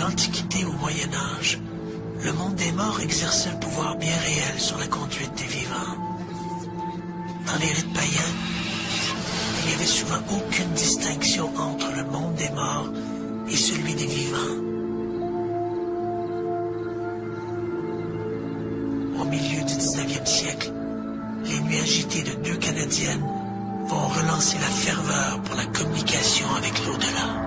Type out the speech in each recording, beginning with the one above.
l'Antiquité au Moyen Âge, le monde des morts exerçait un pouvoir bien réel sur la conduite des vivants. Dans les rites païens, il n'y avait souvent aucune distinction entre le monde des morts et celui des vivants. Au milieu du 19e siècle, les nuits agitées de deux Canadiennes vont relancer la ferveur pour la communication avec l'au-delà.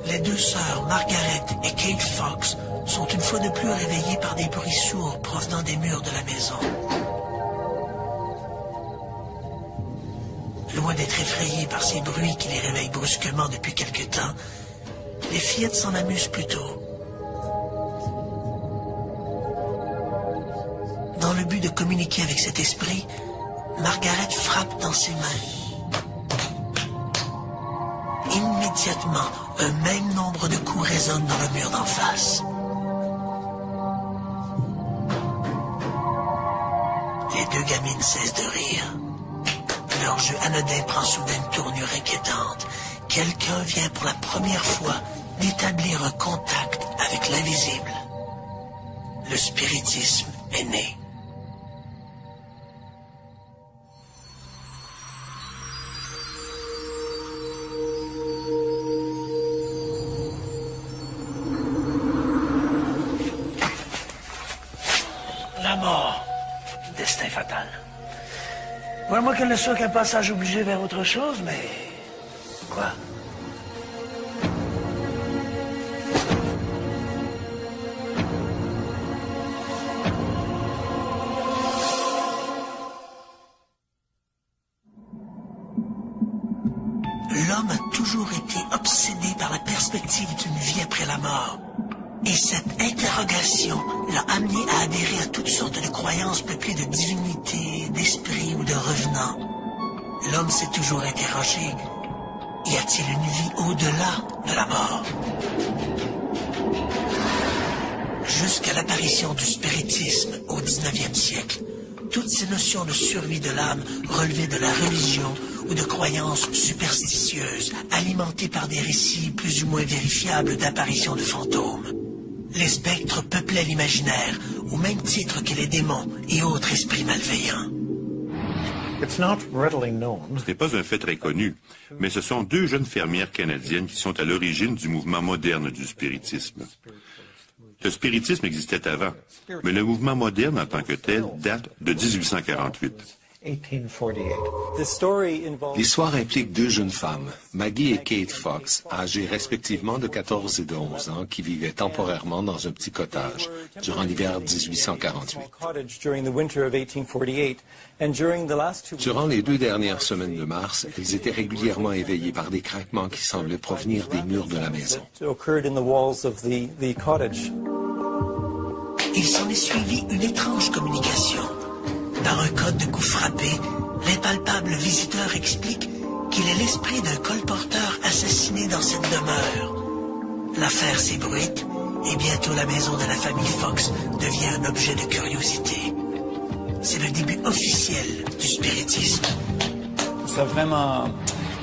Les deux sœurs, Margaret et Kate Fox, sont une fois de plus réveillées par des bruits sourds provenant des murs de la maison. Loin d'être effrayées par ces bruits qui les réveillent brusquement depuis quelque temps, les fillettes s'en amusent plutôt. Dans le but de communiquer avec cet esprit, Margaret frappe dans ses mains. Immédiatement, un même nombre de coups résonnent dans le mur d'en face. Les deux gamines cessent de rire. Leur jeu anodin prend soudain une tournure inquiétante. Quelqu'un vient pour la première fois d'établir un contact avec l'invisible. Le spiritisme est né. La mort. Destin fatal. Ouais, moi qu'elle ne soit qu'un passage obligé vers autre chose, mais... Quoi? L'homme a toujours été obsédé par la perspective d'une vie après la mort. Et cette interrogation l'a amené à adhérer à toutes sortes de croyances peuplées de divinités, d'esprits ou de revenants. L'homme s'est toujours interrogé, y a-t-il une vie au-delà de la mort? Jusqu'à l'apparition du spiritisme au 19e siècle, toutes ces notions de survie de l'âme relevaient de la religion ou de croyances superstitieuses, alimentées par des récits plus ou moins vérifiables d'apparitions de fantômes. Les spectres peuplaient l'imaginaire, au même titre que les démons et autres esprits malveillants. Ce n'est pas un fait très connu, mais ce sont deux jeunes fermières canadiennes qui sont à l'origine du mouvement moderne du spiritisme. Le spiritisme existait avant, mais le mouvement moderne en tant que tel date de 1848. L'histoire implique deux jeunes femmes, Maggie et Kate Fox, âgées respectivement de 14 et de 11 ans, qui vivaient temporairement dans un petit cottage durant l'hiver 1848. Durant les 2 dernières semaines de mars, elles étaient régulièrement éveillées par des craquements qui semblaient provenir des murs de la maison. Il s'en est suivi une étrange communication. Par un code de coups frappés, l'impalpable visiteur explique qu'il est l'esprit d'un colporteur assassiné dans cette demeure. L'affaire s'ébruite et bientôt la maison de la famille Fox devient un objet de curiosité. C'est le début officiel du spiritisme. Ça a vraiment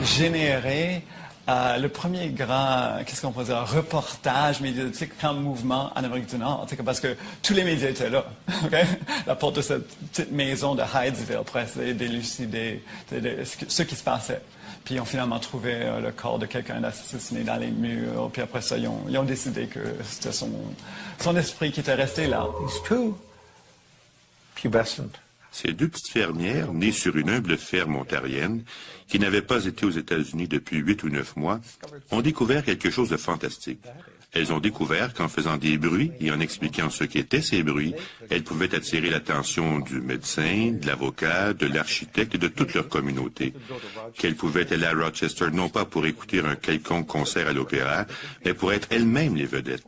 généré le premier grand, qu'est-ce qu'on pourrait dire, reportage médiatique, grand mouvement en Amérique du Nord, parce que tous les médias étaient là. Okay? La porte de cette petite maison de Hydesville pour essayer d'élucider ce qui se passait. Puis ils ont finalement trouvé le corps de quelqu'un assassiné dans les murs. Puis après ça, ils ont décidé que c'était son esprit qui était resté là. These two pubescent Ces deux petites fermières, nées sur une humble ferme ontarienne, qui n'avaient pas été aux États-Unis depuis 8 ou 9 mois, ont découvert quelque chose de fantastique. Elles ont découvert qu'en faisant des bruits et en expliquant ce qu'étaient ces bruits, elles pouvaient attirer l'attention du médecin, de l'avocat, de l'architecte et de toute leur communauté. Qu'elles pouvaient aller à Rochester non pas pour écouter un quelconque concert à l'opéra, mais pour être elles-mêmes les vedettes.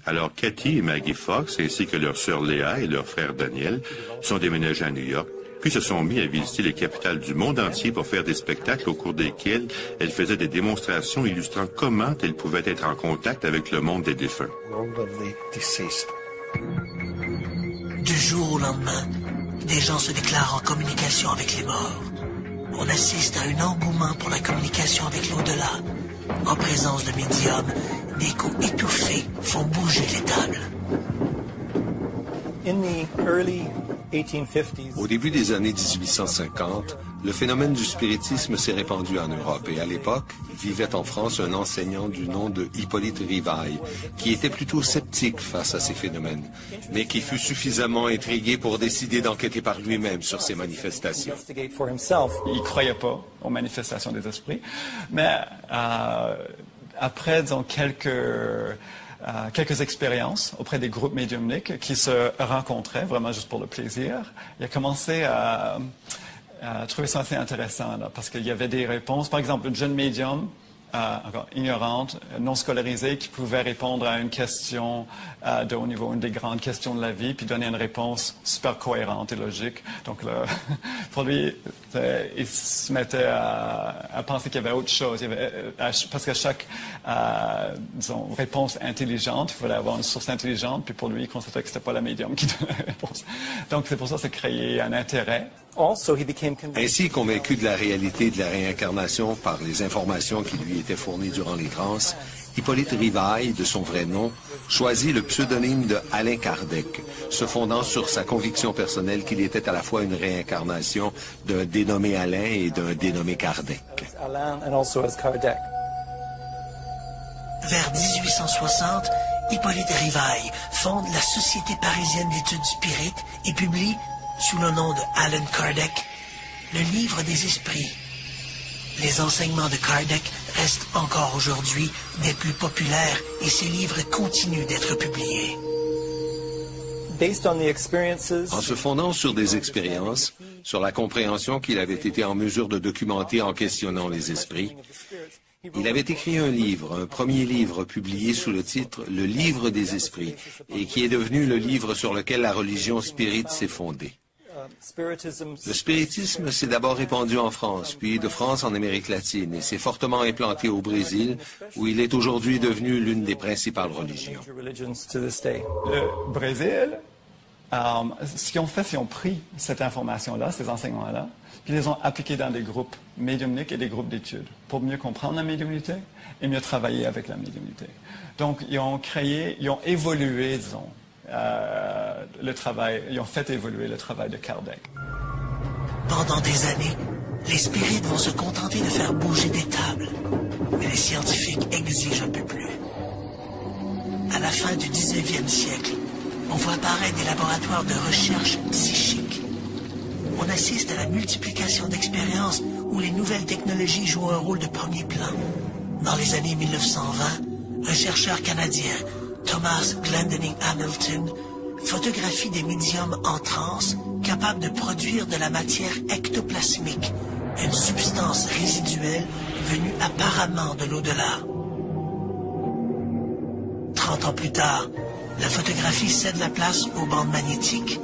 Alors Cathy et Maggie Fox, ainsi que leur sœur Léa et leur frère Daniel, sont déménagés à New York, puis se sont mis à visiter les capitales du monde entier pour faire des spectacles au cours desquels elles faisaient des démonstrations illustrant comment elles pouvaient être en contact avec le monde des défunts. Du jour au lendemain, des gens se déclarent en communication avec les morts. On assiste à un engouement pour la communication avec l'au-delà. En présence de médiums, des coups étouffés font bouger les tables. Au début des années 1850, le phénomène du spiritisme s'est répandu en Europe et à l'époque, vivait en France un enseignant du nom de Hippolyte Rivail, qui était plutôt sceptique face à ces phénomènes, mais qui fut suffisamment intrigué pour décider d'enquêter par lui-même sur ces manifestations. Il ne croyait pas aux manifestations des esprits, mais après, disons, quelques expériences auprès des groupes médiumniques qui se rencontraient vraiment juste pour le plaisir, il a commencé à trouver ça assez intéressant, là, parce qu'il y avait des réponses. Par exemple, une jeune médium, encore ignorante, non scolarisée, qui pouvait répondre à une question de haut niveau, une des grandes questions de la vie, puis donner une réponse super cohérente et logique. Donc, là, pour lui, il se mettait à penser qu'il y avait autre chose. Parce qu'à chaque disons, réponse intelligente, il fallait avoir une source intelligente, puis pour lui, il constatait que ce n'était pas la médium qui donnait la réponse. Donc, c'est pour ça que ça créé un intérêt. Ainsi, convaincu de la réalité de la réincarnation par les informations qui lui étaient fournies durant les transes, Hippolyte Rivail, de son vrai nom, choisit le pseudonyme de Alain Kardec, se fondant sur sa conviction personnelle qu'il était à la fois une réincarnation d'un dénommé Alain et d'un dénommé Kardec. Vers 1860, Hippolyte Rivail fonde la Société parisienne d'études spirites et publie, sous le nom de Alan Kardec, le livre des esprits. Les enseignements de Kardec restent encore aujourd'hui des plus populaires et ses livres continuent d'être publiés. En se fondant sur des expériences, sur la compréhension qu'il avait été en mesure de documenter en questionnant les esprits, il avait écrit un livre, un premier livre publié sous le titre « Le livre des esprits » et qui est devenu le livre sur lequel la religion spirite s'est fondée. Le spiritisme s'est d'abord répandu en France, puis de France en Amérique latine, et s'est fortement implanté au Brésil, où il est aujourd'hui devenu l'une des principales religions. Le Brésil, ce qu'ils ont fait, c'est qu'ils ont pris cette information-là, ces enseignements-là, puis ils les ont appliqués dans des groupes médiumniques et des groupes d'études, pour mieux comprendre la médiumnité et mieux travailler avec la médiumnité. Donc, ils ont évolué, disons, ils ont fait évoluer le travail de Kardec. Pendant des années, les spirites vont se contenter de faire bouger des tables, mais les scientifiques exigent un peu plus. À la fin du 19e siècle, on voit apparaître des laboratoires de recherche psychique. On assiste à la multiplication d'expériences où les nouvelles technologies jouent un rôle de premier plan. Dans les années 1920, un chercheur canadien, Thomas Glendinning Hamilton, photographie des médiums en transe capables de produire de la matière ectoplasmique, une substance résiduelle venue apparemment de l'au-delà. 30 ans plus tard, la photographie cède la place aux bandes magnétiques.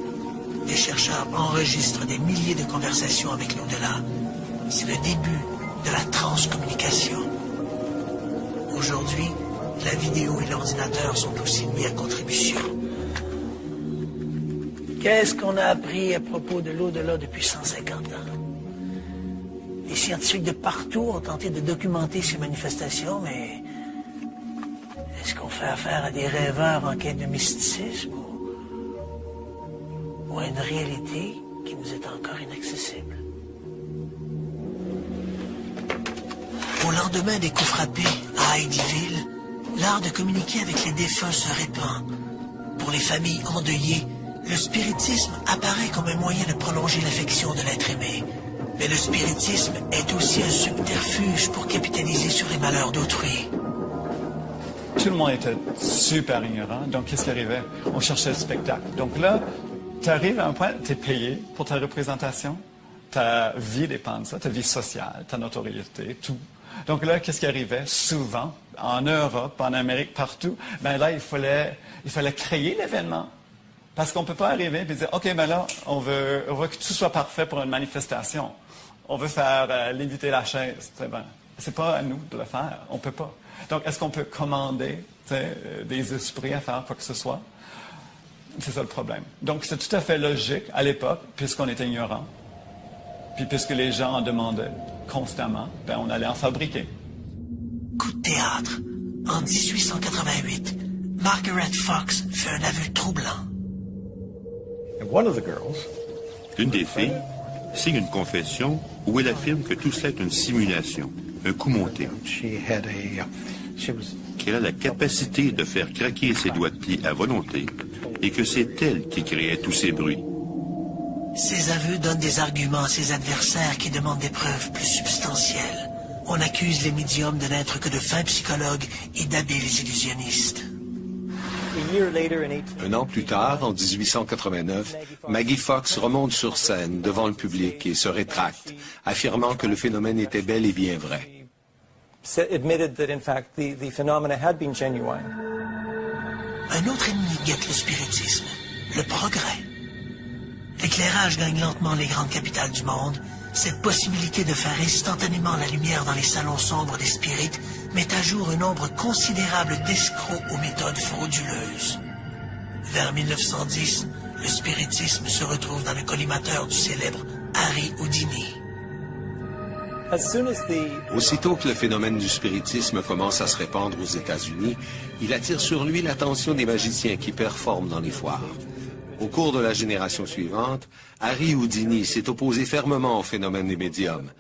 Les chercheurs enregistrent des milliers de conversations avec l'au-delà. C'est le début de la transcommunication. Aujourd'hui, la vidéo et l'ordinateur sont aussi mis à contribution. Qu'est-ce qu'on a appris à propos de l'au-delà depuis 150 ans? Les scientifiques de partout ont tenté de documenter ces manifestations, mais est-ce qu'on fait affaire à des rêveurs en quête de mysticisme ou à une réalité qui nous est encore inaccessible? Au lendemain des coups frappés à Heidieville, l'art de communiquer avec les défunts se répand. Pour les familles endeuillées, le spiritisme apparaît comme un moyen de prolonger l'affection de l'être aimé. Mais le spiritisme est aussi un subterfuge pour capitaliser sur les malheurs d'autrui. Tout le monde était super ignorant, donc qu'est-ce qui arrivait? On cherchait le spectacle. Donc là, tu arrives à un point, tu es payé pour ta représentation, ta vie dépend de ça, ta vie sociale, ta notoriété, tout. Donc là, qu'est-ce qui arrivait? Souvent, en Europe, en Amérique, partout, ben là, il fallait créer l'événement. Parce qu'on ne peut pas arriver et dire, OK, ben là, on veut que tout soit parfait pour une manifestation. On veut faire léviter la chaise. C'est pas à nous de le faire. On ne peut pas. Donc, est-ce qu'on peut commander des esprits à faire quoi que ce soit? C'est ça le problème. Donc, c'est tout à fait logique à l'époque, puisqu'on était ignorant. Puis puisque les gens en demandaient constamment, ben on allait en fabriquer. Coup de théâtre. En 1888, Margaret Fox fait un aveu troublant. L'une des filles signe une confession où elle affirme que tout cela est une simulation, un coup monté. Qu'elle a la capacité de faire craquer ses doigts de pied à volonté et que c'est elle qui créait tous ces bruits. Ces aveux donnent des arguments à ses adversaires qui demandent des preuves plus substantielles. On accuse les médiums de n'être que de fins psychologues et d'habiles illusionnistes. Un an plus tard, en 1889, Maggie Fox remonte sur scène devant le public et se rétracte, affirmant que le phénomène était bel et bien vrai. Un autre ennemi guette le spiritisme, le progrès. L'éclairage gagne lentement les grandes capitales du monde. Cette possibilité de faire instantanément la lumière dans les salons sombres des spirites met à jour un nombre considérable d'escrocs aux méthodes frauduleuses. Vers 1910, le spiritisme se retrouve dans le collimateur du célèbre Harry Houdini. Aussitôt que le phénomène du spiritisme commence à se répandre aux États-Unis, il attire sur lui l'attention des magiciens qui performent dans les foires. Au cours de la génération suivante, Harry Houdini s'est opposé fermement au phénomène des médiums.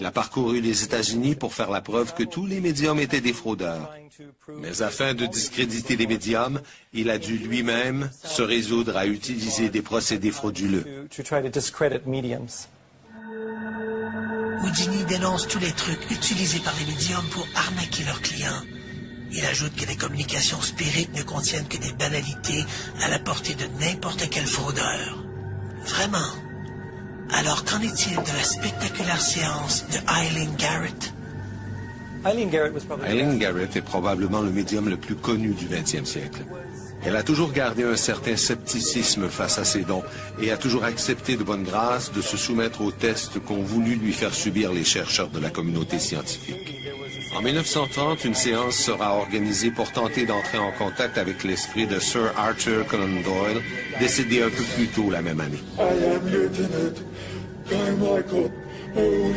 Il a parcouru les États-Unis pour faire la preuve que tous les médiums étaient des fraudeurs. Mais afin de discréditer les médiums, il a dû lui-même se résoudre à utiliser des procédés frauduleux. Houdini dénonce tous les trucs utilisés par les médiums pour arnaquer leurs clients. Il ajoute que les communications spirites ne contiennent que des banalités à la portée de n'importe quel fraudeur. Vraiment. Alors qu'en est-il de la spectaculaire séance de Eileen Garrett? Eileen Garrett est probablement le médium le plus connu du 20e siècle. Elle a toujours gardé un certain scepticisme face à ses dons et a toujours accepté de bonne grâce de se soumettre aux tests qu'ont voulu lui faire subir les chercheurs de la communauté scientifique. En 1930, une séance sera organisée pour tenter d'entrer en contact avec l'esprit de Sir Arthur Conan Doyle, décédé un peu plus tôt la même année. I am Lieutenant Carmichael Owen.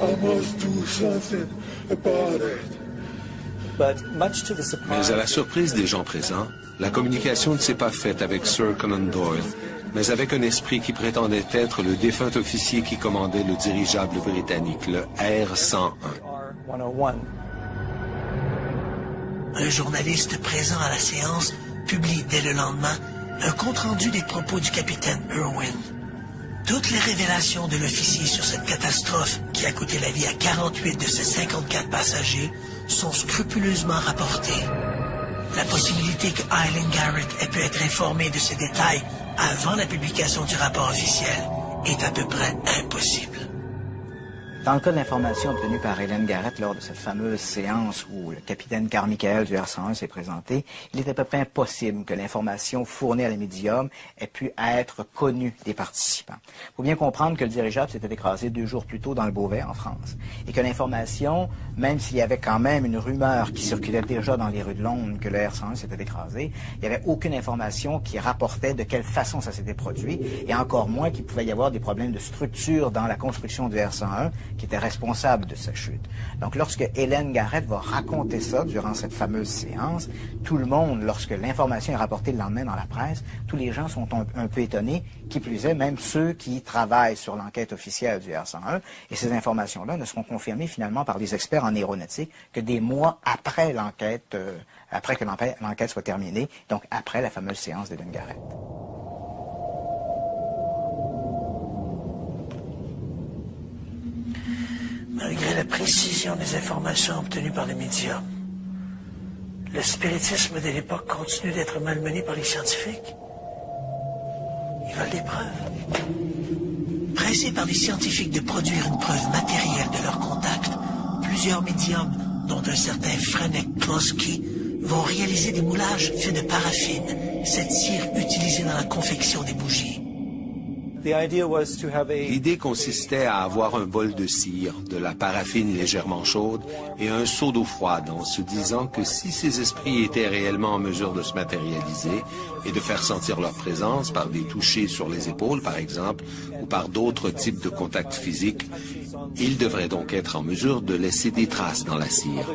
I must do something about it. Mais à la surprise des gens présents, la communication ne s'est pas faite avec Sir Conan Doyle, mais avec un esprit qui prétendait être le défunt officier qui commandait le dirigeable britannique, le R-101. Un journaliste présent à la séance publie dès le lendemain un compte-rendu des propos du capitaine Irwin. Toutes les révélations de l'officier sur cette catastrophe qui a coûté la vie à 48 de ses 54 passagers sont scrupuleusement rapportées. La possibilité que Eileen Garrett ait pu être informée de ces détails avant la publication du rapport officiel est à peu près impossible. Dans le cas de l'information obtenue par Hélène Garrett lors de cette fameuse séance où le capitaine Carmichael du R101 s'est présenté, il était à peu près impossible que l'information fournie à la médium ait pu être connue des participants. Il faut bien comprendre que le dirigeable s'était écrasé 2 jours plus tôt dans le Beauvais, en France, et que l'information, même s'il y avait quand même une rumeur qui circulait déjà dans les rues de Londres que le R101 s'était écrasé, il n'y avait aucune information qui rapportait de quelle façon ça s'était produit, et encore moins qu'il pouvait y avoir des problèmes de structure dans la construction du R101, qui était responsable de sa chute. Donc, lorsque Hélène Garrett va raconter ça durant cette fameuse séance, tout le monde, lorsque l'information est rapportée le lendemain dans la presse, tous les gens sont un peu étonnés, qui plus est, même ceux qui travaillent sur l'enquête officielle du R101, et ces informations-là ne seront confirmées finalement par les experts en aéronautique que des mois après l'enquête, après que l'enquête soit terminée, donc après la fameuse séance d'Hélène Garrett. Malgré la précision des informations obtenues par les médias, le spiritisme de l'époque continue d'être malmené par les scientifiques. Ils veulent des preuves. Pressés par les scientifiques de produire une preuve matérielle de leur contact, plusieurs médiums, dont un certain Franek Kloski, vont réaliser des moulages faits de paraffine, cette cire utilisée dans la confection des bougies. L'idée consistait à avoir un bol de cire, de la paraffine légèrement chaude et un seau d'eau froide, en se disant que si ces esprits étaient réellement en mesure de se matérialiser et de faire sentir leur présence par des touchés sur les épaules, par exemple, ou par d'autres types de contacts physiques, ils devraient donc être en mesure de laisser des traces dans la cire.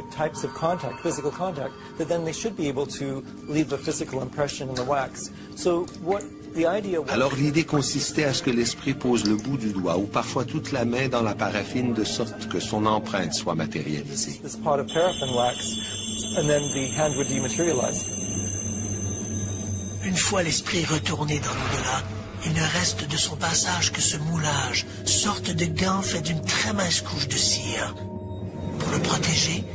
Alors l'idée consistait à ce que l'esprit pose le bout du doigt ou parfois toute la main dans la paraffine de sorte que son empreinte soit matérialisée. Une fois l'esprit retourné dans l'au-delà, il ne reste de son passage que ce moulage, sorte de gant fait d'une très mince couche de cire. Pour le protéger,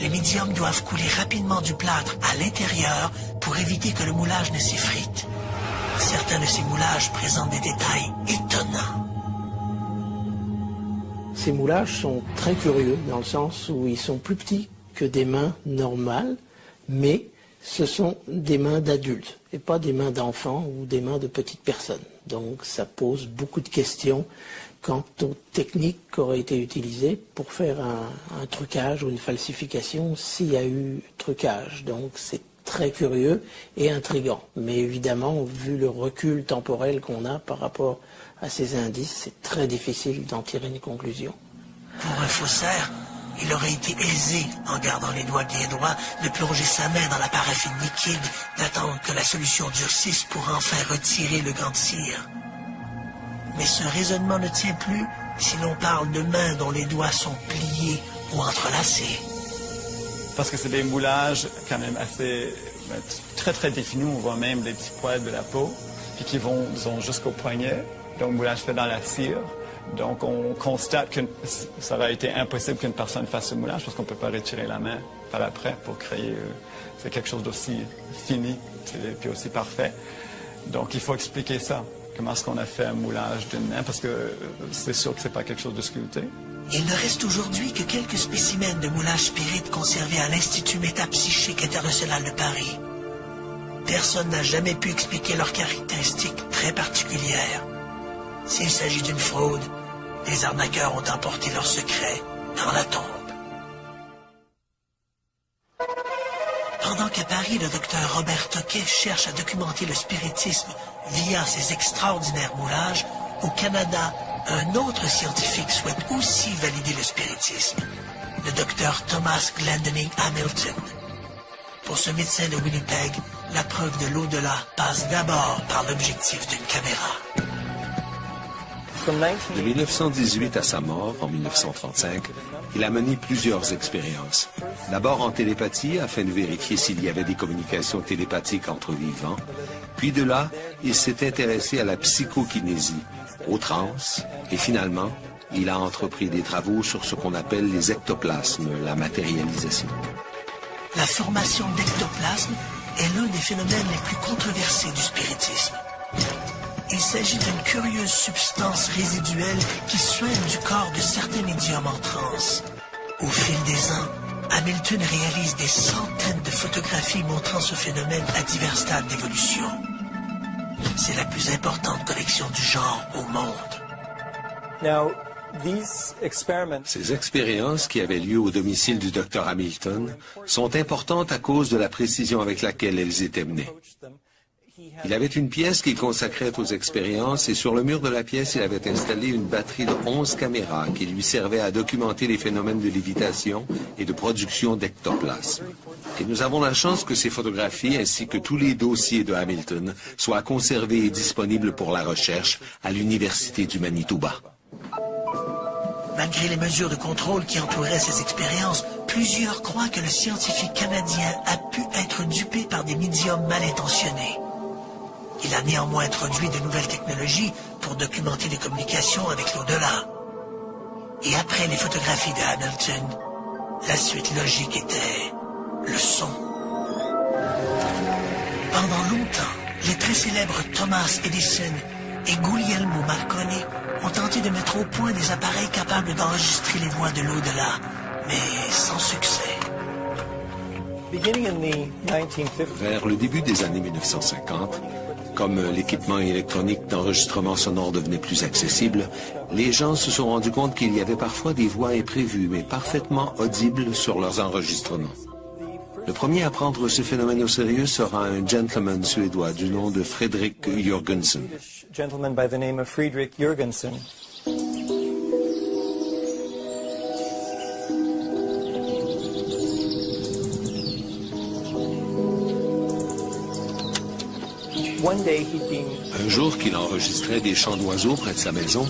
les médiums doivent couler rapidement du plâtre à l'intérieur pour éviter que le moulage ne s'effrite. Certains de ces moulages présentent des détails étonnants. Ces moulages sont très curieux dans le sens où ils sont plus petits que des mains normales, mais ce sont des mains d'adultes et pas des mains d'enfants ou des mains de petites personnes. Donc ça pose beaucoup de questions quant aux techniques qui auraient été utilisées pour faire un trucage ou une falsification s'il y a eu trucage. Donc c'est très curieux et intriguant. Mais évidemment, vu le recul temporel qu'on a par rapport à ces indices, c'est très difficile d'en tirer une conclusion. Pour un faussaire, il aurait été aisé, en gardant les doigts bien droits, de plonger sa main dans la paraffine liquide, d'attendre que la solution durcisse pour enfin retirer le gant de cire. Mais ce raisonnement ne tient plus si l'on parle de mains dont les doigts sont pliés ou entrelacés. Parce que c'est des moulages quand même assez très très définis. On voit même des petits poils de la peau, puis qui vont disons, jusqu'au poignet. Donc moulage fait dans la cire. Donc on constate que ça aurait été impossible qu'une personne fasse ce moulage parce qu'on ne peut pas retirer la main par après pour créer c'est quelque chose d'aussi fini et puis aussi parfait. Donc il faut expliquer ça. Comment est-ce qu'on a fait un moulage d'une main? Parce que c'est sûr que ce n'est pas quelque chose de sculpté. Il ne reste aujourd'hui que quelques spécimens de moulage spirit conservés à l'Institut métapsychique international de Paris. Personne n'a jamais pu expliquer leurs caractéristiques très particulières. S'il s'agit d'une fraude, les arnaqueurs ont emporté leur secret dans la tombe. Pendant qu'à Paris, le docteur Robert Toquet cherche à documenter le spiritisme via ses extraordinaires moulages, au Canada, un autre scientifique souhaite aussi valider le spiritisme, le docteur Thomas Glendinning Hamilton. Pour ce médecin de Winnipeg, la preuve de l'au-delà passe d'abord par l'objectif d'une caméra. De 1918 à sa mort, en 1935, il a mené plusieurs expériences. D'abord en télépathie, afin de vérifier s'il y avait des communications télépathiques entre vivants. Puis de là, il s'est intéressé à la psychokinésie, aux trans, et finalement, il a entrepris des travaux sur ce qu'on appelle les ectoplasmes, la matérialisation. La formation d'ectoplasmes est l'un des phénomènes les plus controversés du spiritisme. Il s'agit d'une curieuse substance résiduelle qui soigne du corps de certains médiums en transe. Au fil des ans, Hamilton réalise des centaines de photographies montrant ce phénomène à divers stades d'évolution. C'est la plus importante collection du genre au monde. Ces expériences qui avaient lieu au domicile du Dr Hamilton sont importantes à cause de la précision avec laquelle elles étaient menées. Il avait une pièce qu'il consacrait aux expériences et sur le mur de la pièce, il avait installé une batterie de 11 caméras qui lui servaient à documenter les phénomènes de lévitation et de production d'ectoplasme. Et nous avons la chance que ces photographies ainsi que tous les dossiers de Hamilton soient conservés et disponibles pour la recherche à l'Université du Manitoba. Malgré les mesures de contrôle qui entouraient ces expériences, plusieurs croient que le scientifique canadien a pu être dupé par des médiums mal intentionnés. Il a néanmoins introduit de nouvelles technologies pour documenter les communications avec l'au-delà. Et après les photographies de Hamilton, la suite logique était le son. Pendant longtemps, les très célèbres Thomas Edison et Guglielmo Marconi ont tenté de mettre au point des appareils capables d'enregistrer les voix de l'au-delà, mais sans succès. Vers le début des années 1950, comme l'équipement électronique d'enregistrement sonore devenait plus accessible, les gens se sont rendus compte qu'il y avait parfois des voix imprévues mais parfaitement audibles sur leurs enregistrements. Le premier à prendre ce phénomène au sérieux sera un gentleman suédois du nom de Fredrik Jörgensen. Un jour qu'il enregistrait des chants d'oiseaux près de sa maison,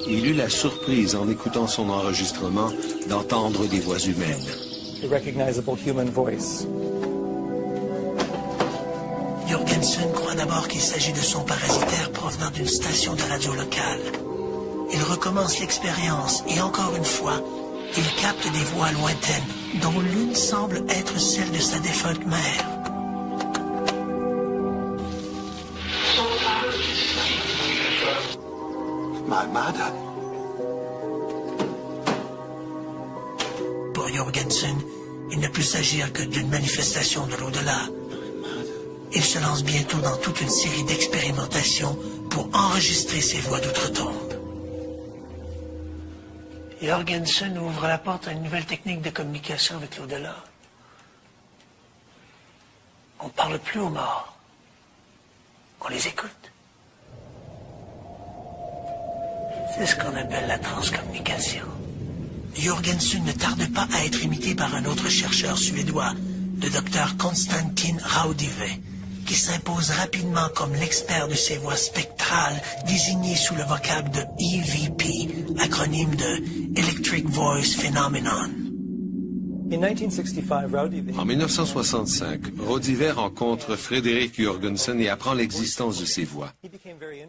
il eut la surprise, en écoutant son enregistrement, d'entendre des voix humaines. Jörgensen croit d'abord qu'il s'agit de sons parasitaires provenant d'une station de radio locale. Il recommence l'expérience et encore une fois, il capte des voix lointaines, dont l'une semble être celle de sa défunte mère. My mother. Pour Jörgensen, il ne peut s'agir que d'une manifestation de l'au-delà. Il se lance bientôt dans toute une série d'expérimentations pour enregistrer ses voix d'outre-tombe. Jörgensen ouvre la porte à une nouvelle technique de communication avec l'au-delà. On ne parle plus aux morts. On les écoute. C'est ce qu'on appelle la transcommunication. Jörgensen ne tarde pas à être imité par un autre chercheur suédois, le docteur Konstantin Raudive, qui s'impose rapidement comme l'expert de ces voix spectrales désignées sous le vocable de EVP, acronyme de Electric Voice Phenomenon. En 1965, Raudive rencontre Fredrik Jörgensen et apprend l'existence de ces voix.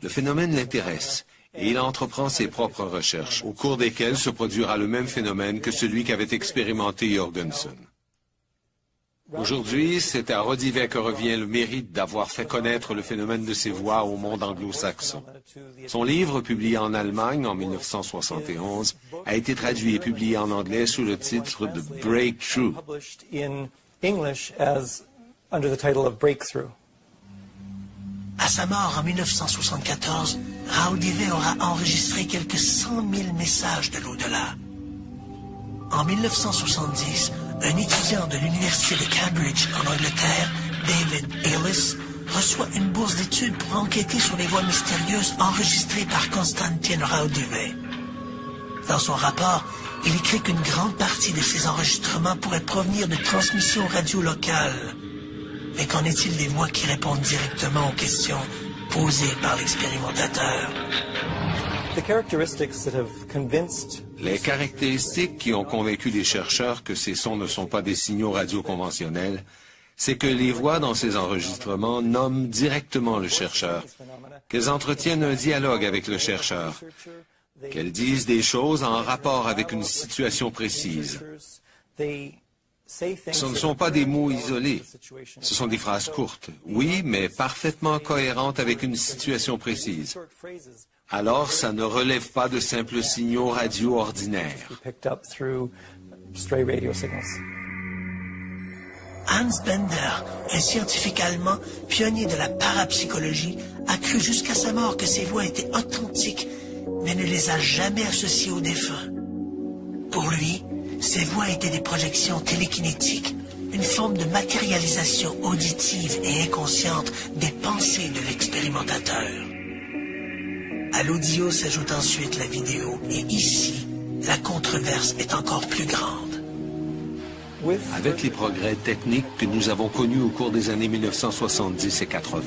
Le phénomène l'intéresse et il entreprend ses propres recherches, au cours desquelles se produira le même phénomène que celui qu'avait expérimenté Jörgensen. Aujourd'hui, c'est à Raudive que revient le mérite d'avoir fait connaître le phénomène de ces voix au monde anglo-saxon. Son livre, publié en Allemagne en 1971, a été traduit et publié en anglais sous le titre de Breakthrough. À sa mort en 1974, Raudive aura enregistré quelques 100 000 messages de l'au-delà. En 1970, un étudiant de l'Université de Cambridge en Angleterre, David Ellis, reçoit une bourse d'études pour enquêter sur les voix mystérieuses enregistrées par Konstantin Raudive. Dans son rapport, il écrit qu'une grande partie de ces enregistrements pourraient provenir de transmissions radio locales. Mais qu'en est-il des voix qui répondent directement aux questions posées par l'expérimentateur? Les caractéristiques qui ont convaincu les chercheurs que ces sons ne sont pas des signaux radio conventionnels, c'est que les voix dans ces enregistrements nomment directement le chercheur, qu'elles entretiennent un dialogue avec le chercheur, qu'elles disent des choses en rapport avec une situation précise. Ce ne sont pas des mots isolés. Ce sont des phrases courtes, oui, mais parfaitement cohérentes avec une situation précise. Alors, ça ne relève pas de simples signaux radio ordinaires. Hans Bender, un scientifique allemand, pionnier de la parapsychologie, a cru jusqu'à sa mort que ces voix étaient authentiques, mais ne les a jamais associées aux défunts. Pour lui, ces voix étaient des projections télékinétiques, une forme de matérialisation auditive et inconsciente des pensées de l'expérimentateur. À l'audio s'ajoute ensuite la vidéo, et ici, la controverse est encore plus grande. Avec les progrès techniques que nous avons connus au cours des années 1970 et 80,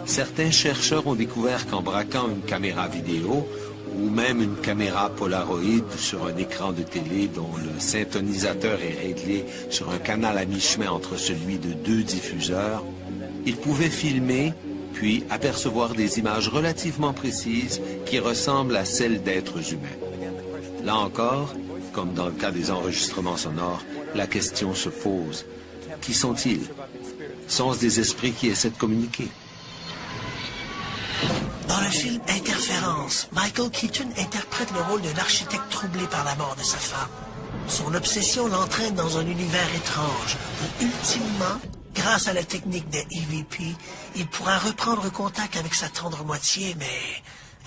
certains chercheurs ont découvert qu'en braquant une caméra vidéo ou même une caméra Polaroid sur un écran de télé dont le syntonisateur est réglé sur un canal à mi-chemin entre celui de 2 diffuseurs, ils pouvaient filmer puis apercevoir des images relativement précises qui ressemblent à celles d'êtres humains. Là encore, comme dans le cas des enregistrements sonores, la question se pose. Qui sont-ils? Sont-ce des esprits qui essaient de communiquer? Dans le film Interférence, Michael Keaton interprète le rôle d'un architecte troublé par la mort de sa femme. Son obsession l'entraîne dans un univers étrange où, ultimement, grâce à la technique des EVP, il pourra reprendre contact avec sa tendre moitié, mais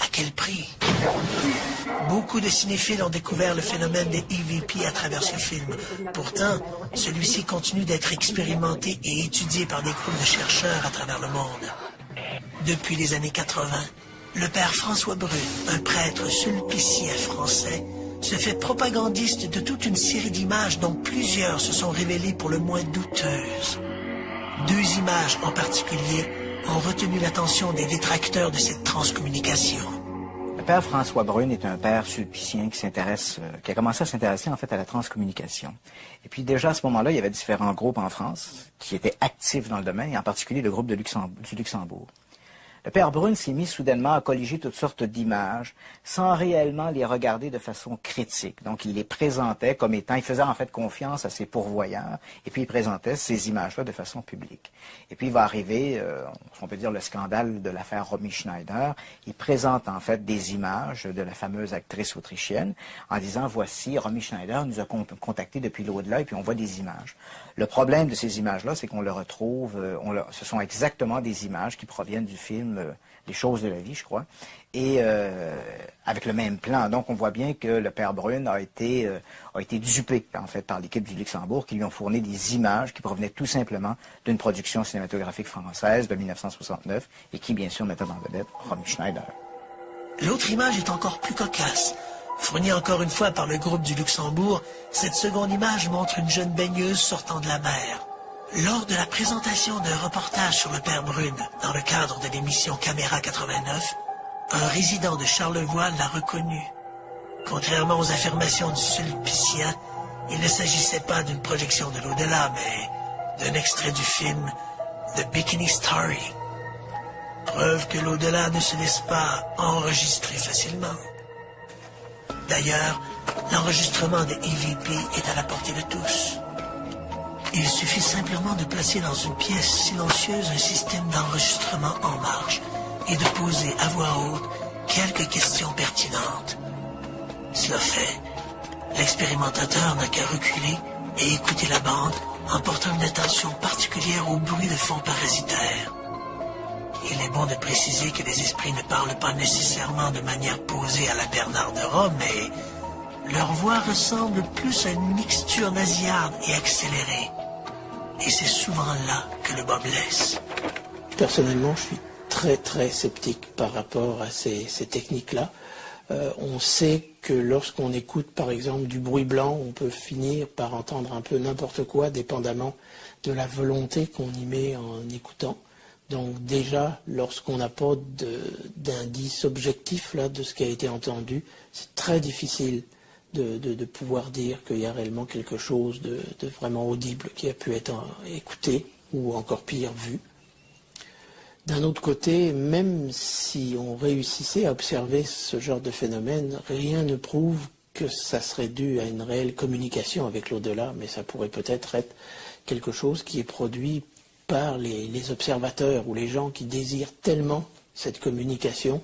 à quel prix? Beaucoup de cinéphiles ont découvert le phénomène des EVP à travers ce film. Pourtant, celui-ci continue d'être expérimenté et étudié par des groupes de chercheurs à travers le monde. Depuis les années 80, le père François Brune, un prêtre sulpicien français, se fait propagandiste de toute une série d'images dont plusieurs se sont révélées pour le moins douteuses. 2 images en particulier ont retenu l'attention des détracteurs de cette transcommunication. Le père François Brune est un père sulpicien qui a commencé à s'intéresser en fait à la transcommunication. Et puis déjà à ce moment-là, il y avait différents groupes en France qui étaient actifs dans le domaine, et en particulier le groupe du Luxembourg. Le père Brune s'est mis soudainement à colliger toutes sortes d'images sans réellement les regarder de façon critique. Donc, il les présentait comme étant, il faisait en fait confiance à ses pourvoyeurs et puis il présentait ces images-là de façon publique. Et puis, il va arriver, on peut dire, le scandale de l'affaire Romy Schneider. Il présente en fait des images de la fameuse actrice autrichienne en disant, voici, Romy Schneider nous a contactés depuis l'au-delà et puis on voit des images. Le problème de ces images-là, c'est qu'on le retrouve, ce sont exactement des images qui proviennent du film Les choses de la vie, je crois, et avec le même plan. Donc, on voit bien que le père Brune a été dupé, en fait, par l'équipe du Luxembourg, qui lui ont fourni des images qui provenaient tout simplement d'une production cinématographique française de 1969, et qui, bien sûr, mettait en vedette Romy Schneider. L'autre image est encore plus cocasse. Fournie encore une fois par le groupe du Luxembourg, cette seconde image montre une jeune baigneuse sortant de la mer. Lors de la présentation d'un reportage sur le père Brune, dans le cadre de l'émission Caméra 89, un résident de Charlevoix l'a reconnu. Contrairement aux affirmations du sulpicien, il ne s'agissait pas d'une projection de l'au-delà, mais d'un extrait du film The Bikini Story. Preuve que l'au-delà ne se laisse pas enregistrer facilement. D'ailleurs, l'enregistrement des EVP est à la portée de tous. Il suffit simplement de placer dans une pièce silencieuse un système d'enregistrement en marche et de poser à voix haute quelques questions pertinentes. Cela fait, l'expérimentateur n'a qu'à reculer et écouter la bande en portant une attention particulière au bruit de fond parasitaire. Il est bon de préciser que les esprits ne parlent pas nécessairement de manière posée à la Bernard de Rome, mais leur voix ressemble plus à une mixture nasillarde et accélérée. Et c'est souvent là que le bas blesse. Personnellement, je suis très sceptique par rapport à ces techniques-là. On sait que lorsqu'on écoute par exemple du bruit blanc, on peut finir par entendre un peu n'importe quoi, dépendamment de la volonté qu'on y met en écoutant. Donc déjà, lorsqu'on n'a pas d'indice objectif là, de ce qui a été entendu, c'est très difficile de pouvoir dire qu'il y a réellement quelque chose de vraiment audible qui a pu être écouté ou encore pire vu. D'un autre côté, même si on réussissait à observer ce genre de phénomène, rien ne prouve que ça serait dû à une réelle communication avec l'au-delà, mais ça pourrait peut-être être quelque chose qui est produit par les observateurs ou les gens qui désirent tellement cette communication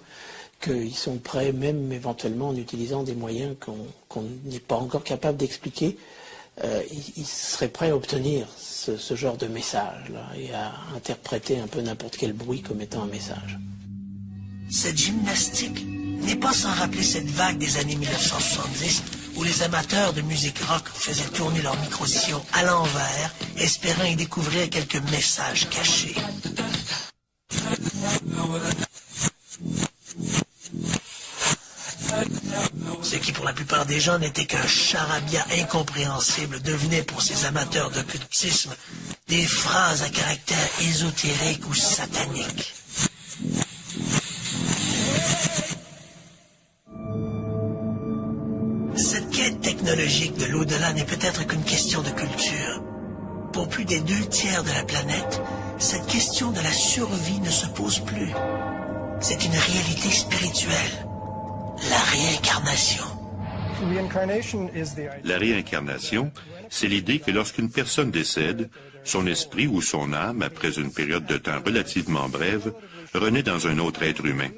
qu'ils sont prêts, même éventuellement en utilisant des moyens qu'on n'est pas encore capable d'expliquer, ils seraient prêts à obtenir ce genre de message-là et à interpréter un peu n'importe quel bruit comme étant un message. Cette gymnastique n'est pas sans rappeler cette vague des années 1970 où les amateurs de musique rock faisaient tourner leur micro-sillon à l'envers, espérant y découvrir quelques messages cachés. Ce qui pour la plupart des gens n'était qu'un charabia incompréhensible devenait pour ces amateurs d'occultisme des phrases à caractère ésotérique ou satanique. Cette quête technologique de l'au-delà n'est peut-être qu'une question de culture. Pour plus des 2/3 de la planète, cette question de la survie ne se pose plus. C'est une réalité spirituelle. La réincarnation. La réincarnation, c'est l'idée que lorsqu'une personne décède, son esprit ou son âme, après une période de temps relativement brève, renaît dans un autre être humain.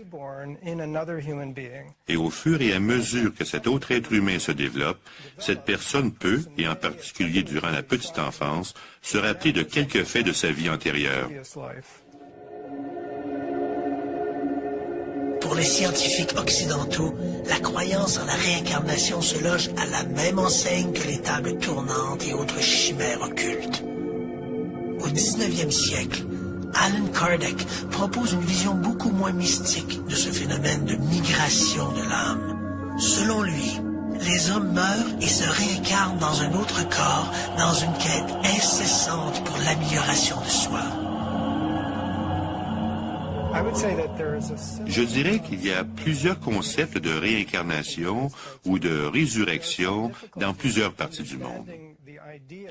Et au fur et à mesure que cet autre être humain se développe, cette personne peut, et en particulier durant la petite enfance, se rappeler de quelques faits de sa vie antérieure. Pour les scientifiques occidentaux, la croyance en la réincarnation se loge à la même enseigne que les tables tournantes et autres chimères occultes. Au 19e siècle, Allan Kardec propose une vision beaucoup moins mystique de ce phénomène de migration de l'âme. Selon lui, les hommes meurent et se réincarnent dans un autre corps dans une quête incessante pour l'amélioration de soi. Je dirais qu'il y a plusieurs concepts de réincarnation ou de résurrection dans plusieurs parties du monde.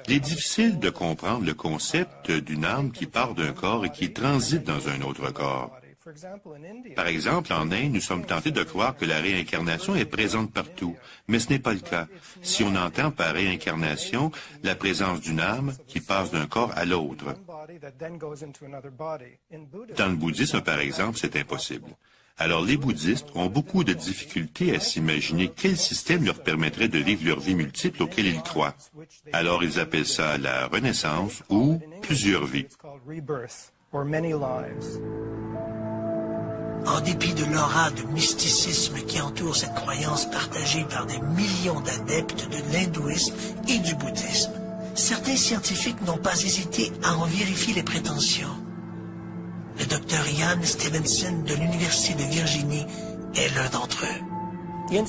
Il est difficile de comprendre le concept d'une âme qui part d'un corps et qui transite dans un autre corps. Par exemple, en Inde, nous sommes tentés de croire que la réincarnation est présente partout, mais ce n'est pas le cas. Si on entend par réincarnation la présence d'une âme qui passe d'un corps à l'autre. Dans le bouddhisme, par exemple, c'est impossible. Alors les bouddhistes ont beaucoup de difficultés à s'imaginer quel système leur permettrait de vivre leur vie multiple auquel ils croient. Alors ils appellent ça la renaissance ou plusieurs vies. En dépit de l'aura de mysticisme qui entoure cette croyance partagée par des millions d'adeptes de l'hindouisme et du bouddhisme, certains scientifiques n'ont pas hésité à en vérifier les prétentions. Le docteur Ian Stevenson de l'Université de Virginie est l'un d'entre eux. Ian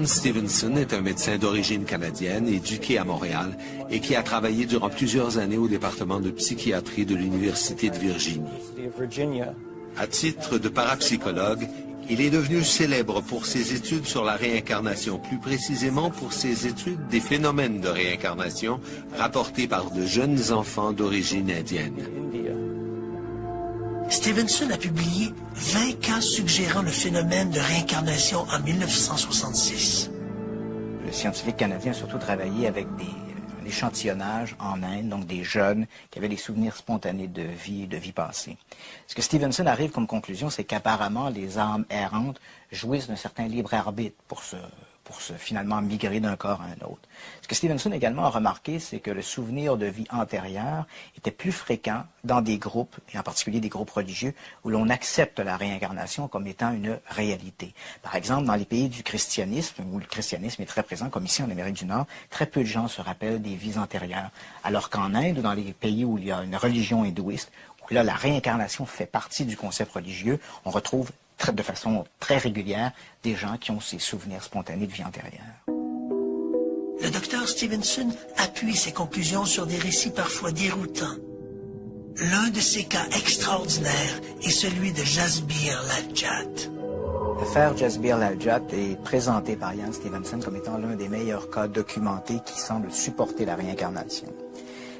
Stevenson est un médecin d'origine canadienne, éduqué à Montréal et qui a travaillé durant plusieurs années au département de psychiatrie de l'Université de Virginie. À titre de parapsychologue, il est devenu célèbre pour ses études sur la réincarnation, plus précisément pour ses études des phénomènes de réincarnation rapportés par de jeunes enfants d'origine indienne. Stevenson a publié 20 cas suggérant le phénomène de réincarnation en 1966. Le scientifique canadien a surtout travaillé avec l'échantillonnage en Inde, donc des jeunes qui avaient des souvenirs spontanés de vie passée. Ce que Stevenson arrive comme conclusion, c'est qu'apparemment les âmes errantes jouissent d'un certain libre arbitre pour se finalement migrer d'un corps à un autre. Ce que Stevenson également a remarqué, c'est que le souvenir de vie antérieure était plus fréquent dans des groupes, et en particulier des groupes religieux, où l'on accepte la réincarnation comme étant une réalité. Par exemple, dans les pays du christianisme, où le christianisme est très présent, comme ici en Amérique du Nord, très peu de gens se rappellent des vies antérieures. Alors qu'en Inde, ou dans les pays où il y a une religion hindouiste, où là, la réincarnation fait partie du concept religieux, on retrouve de façon très régulière des gens qui ont ces souvenirs spontanés de vie antérieure. Le docteur Stevenson appuie ses conclusions sur des récits parfois déroutants. L'un de ces cas extraordinaires est celui de Jasbir Lal-Jat. L'affaire Jasbir Lal-Jat est présentée par Ian Stevenson comme étant l'un des meilleurs cas documentés qui semble supporter la réincarnation.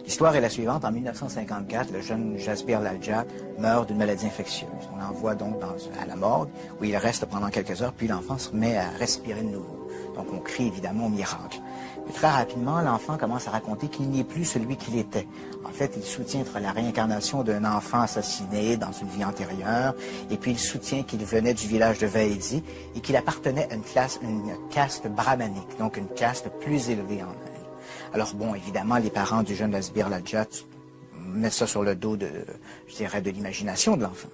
L'histoire est la suivante. En 1954, le jeune Jasbir Ladjat meurt d'une maladie infectieuse. On l'envoie donc à la morgue, où il reste pendant quelques heures, puis l'enfant se met à respirer de nouveau. Donc on crie évidemment au miracle. Mais très rapidement, l'enfant commence à raconter qu'il n'est plus celui qu'il était. En fait, il soutient la réincarnation d'un enfant assassiné dans une vie antérieure, et puis il soutient qu'il venait du village de Vaidi et qu'il appartenait à une caste brahmanique, donc une caste plus élevée en Inde. Alors bon, évidemment, les parents du jeune Jasbir Ladjat mettent ça sur le dos de l'imagination de l'enfant.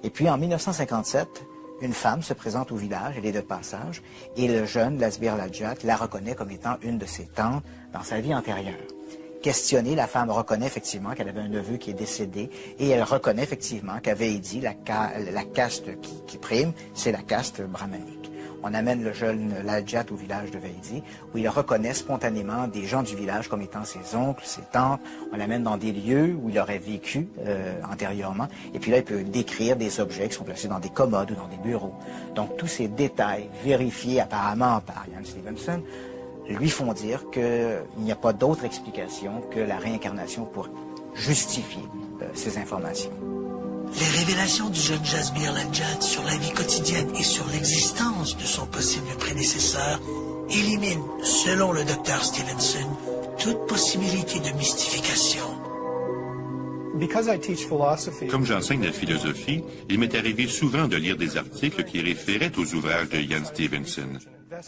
Et puis en 1957, une femme se présente au village, elle est de passage, et le jeune Jasbir Ladjat la reconnaît comme étant une de ses tantes dans sa vie antérieure. Questionnée, la femme reconnaît effectivement qu'elle avait un neveu qui est décédé, et elle reconnaît effectivement qu'à Vaidi, la caste qui prime, c'est la caste brahmanique. On amène le jeune Ladjat au village de Vaidi, où il reconnaît spontanément des gens du village comme étant ses oncles, ses tantes. On l'amène dans des lieux où il aurait vécu antérieurement. Et puis là, il peut décrire des objets qui sont placés dans des commodes ou dans des bureaux. Donc, tous ces détails vérifiés apparemment par Ian Stevenson lui font dire qu'il n'y a pas d'autre explication que la réincarnation pour justifier ces informations. Les révélations du jeune Jasbir Ladjat sur la vie quotidienne et sur l'existence de son possible prédécesseur éliminent, selon le docteur Stevenson, toute possibilité de mystification. Comme j'enseigne la philosophie, il m'est arrivé souvent de lire des articles qui référaient aux ouvrages de Ian Stevenson.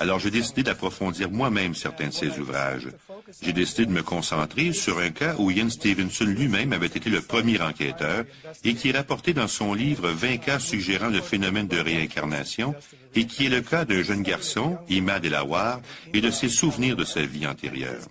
Alors j'ai décidé d'approfondir moi-même certains de ces ouvrages. J'ai décidé de me concentrer sur un cas où Ian Stevenson lui-même avait été le premier enquêteur et qui est rapporté dans son livre « 20 cas suggérant le phénomène de réincarnation » et qui est le cas d'un jeune garçon, Imad El-Awar, et de ses souvenirs de sa vie antérieure.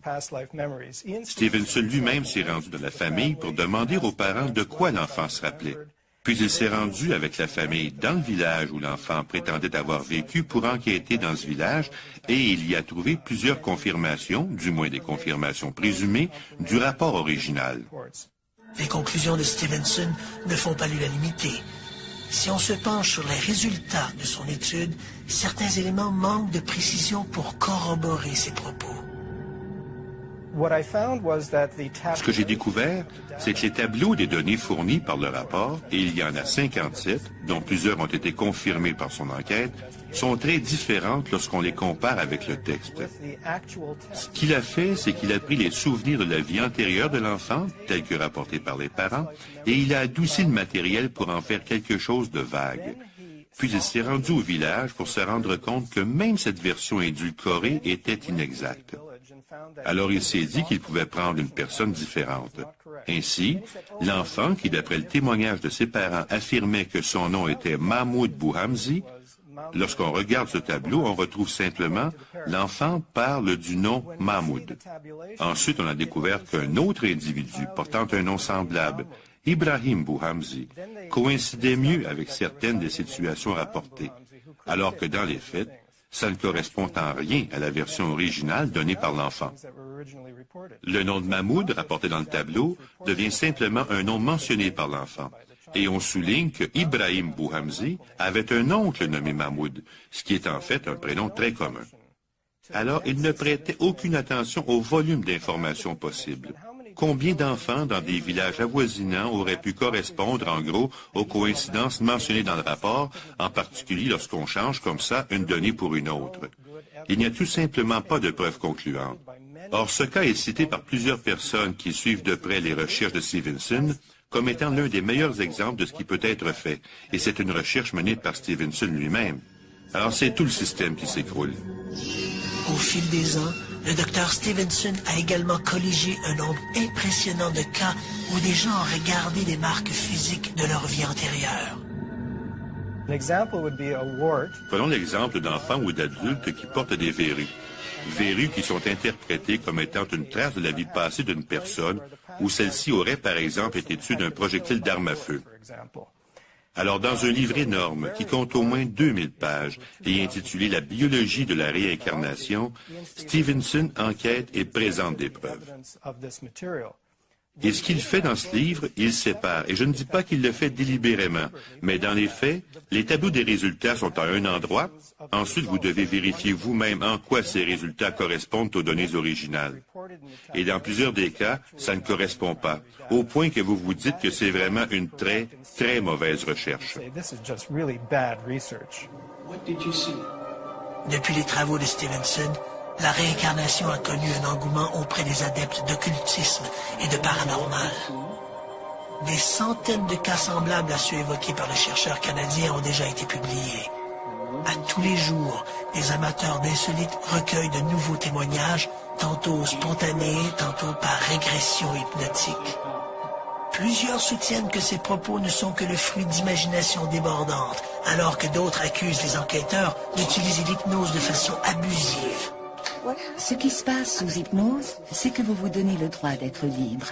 Stevenson lui-même s'est rendu dans la famille pour demander aux parents de quoi l'enfant se rappelait. Puis il s'est rendu avec la famille dans le village où l'enfant prétendait avoir vécu pour enquêter dans ce village et il y a trouvé plusieurs confirmations, du moins des confirmations présumées, du rapport original. Les conclusions de Stevenson ne font pas l'unanimité. Si on se penche sur les résultats de son étude, certains éléments manquent de précision pour corroborer ses propos. Ce que j'ai découvert, c'est que les tableaux des données fournis par le rapport, et il y en a 57, dont plusieurs ont été confirmés par son enquête, sont très différentes lorsqu'on les compare avec le texte. Ce qu'il a fait, c'est qu'il a pris les souvenirs de la vie antérieure de l'enfant, tels que rapportés par les parents, et il a adouci le matériel pour en faire quelque chose de vague. Puis il s'est rendu au village pour se rendre compte que même cette version édulcorée était inexacte. Alors il s'est dit qu'il pouvait prendre une personne différente. Ainsi, l'enfant, qui d'après le témoignage de ses parents affirmait que son nom était Mahmoud Bouhamzi, lorsqu'on regarde ce tableau, on retrouve simplement l'enfant parle du nom Mahmoud. Ensuite, on a découvert qu'un autre individu portant un nom semblable, Ibrahim Bouhamzi, coïncidait mieux avec certaines des situations rapportées, alors que dans les faits, ça ne correspond en rien à la version originale donnée par l'enfant. Le nom de Mahmoud, rapporté dans le tableau, devient simplement un nom mentionné par l'enfant. Et on souligne que Ibrahim Bouhamzi avait un oncle nommé Mahmoud, ce qui est en fait un prénom très commun. Alors, il ne prêtait aucune attention au volume d'informations possibles. Combien d'enfants dans des villages avoisinants auraient pu correspondre, en gros, aux coïncidences mentionnées dans le rapport, en particulier lorsqu'on change comme ça une donnée pour une autre? Il n'y a tout simplement pas de preuves concluantes. Or, ce cas est cité par plusieurs personnes qui suivent de près les recherches de Stevenson comme étant l'un des meilleurs exemples de ce qui peut être fait, et c'est une recherche menée par Stevenson lui-même. Alors, c'est tout le système qui s'écroule. Au fil des ans, le docteur Stevenson a également colligé un nombre impressionnant de cas où des gens ont regardé des marques physiques de leur vie antérieure. Prenons l'exemple d'enfants ou d'adultes qui portent des verrues. Verrues qui sont interprétées comme étant une trace de la vie passée d'une personne où celle-ci aurait, par exemple, été tuée d'un projectile d'arme à feu. Alors, dans un livre énorme qui compte au moins 2000 pages et intitulé « La biologie de la réincarnation », Stevenson enquête et présente des preuves. Et ce qu'il fait dans ce livre, il sépare. Et je ne dis pas qu'il le fait délibérément, mais dans les faits, les tableaux des résultats sont à un endroit. Ensuite, vous devez vérifier vous-même en quoi ces résultats correspondent aux données originales. Et dans plusieurs des cas, ça ne correspond pas, au point que vous vous dites que c'est vraiment une très, très mauvaise recherche. Depuis les travaux de Stevenson, la réincarnation a connu un engouement auprès des adeptes d'occultisme et de paranormal. Des centaines de cas semblables à ceux évoqués par le chercheur canadien ont déjà été publiés. À tous les jours, des amateurs d'insolites recueillent de nouveaux témoignages, tantôt spontanés, tantôt par régression hypnotique. Plusieurs soutiennent que ces propos ne sont que le fruit d'imagination débordante, alors que d'autres accusent les enquêteurs d'utiliser l'hypnose de façon abusive. Ce qui se passe sous hypnose, c'est que vous vous donnez le droit d'être libre.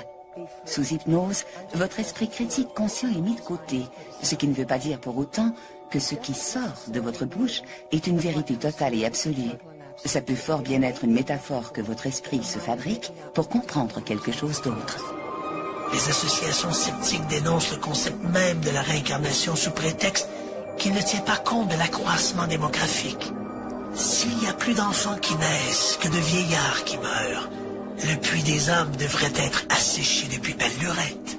Sous hypnose, votre esprit critique conscient est mis de côté, ce qui ne veut pas dire pour autant que ce qui sort de votre bouche est une vérité totale et absolue. Ça peut fort bien être une métaphore que votre esprit se fabrique pour comprendre quelque chose d'autre. Les associations sceptiques dénoncent le concept même de la réincarnation sous prétexte qu'il ne tient pas compte de l'accroissement démographique. S'il y a plus d'enfants qui naissent que de vieillards qui meurent, le puits des âmes devrait être asséché depuis belle lurette.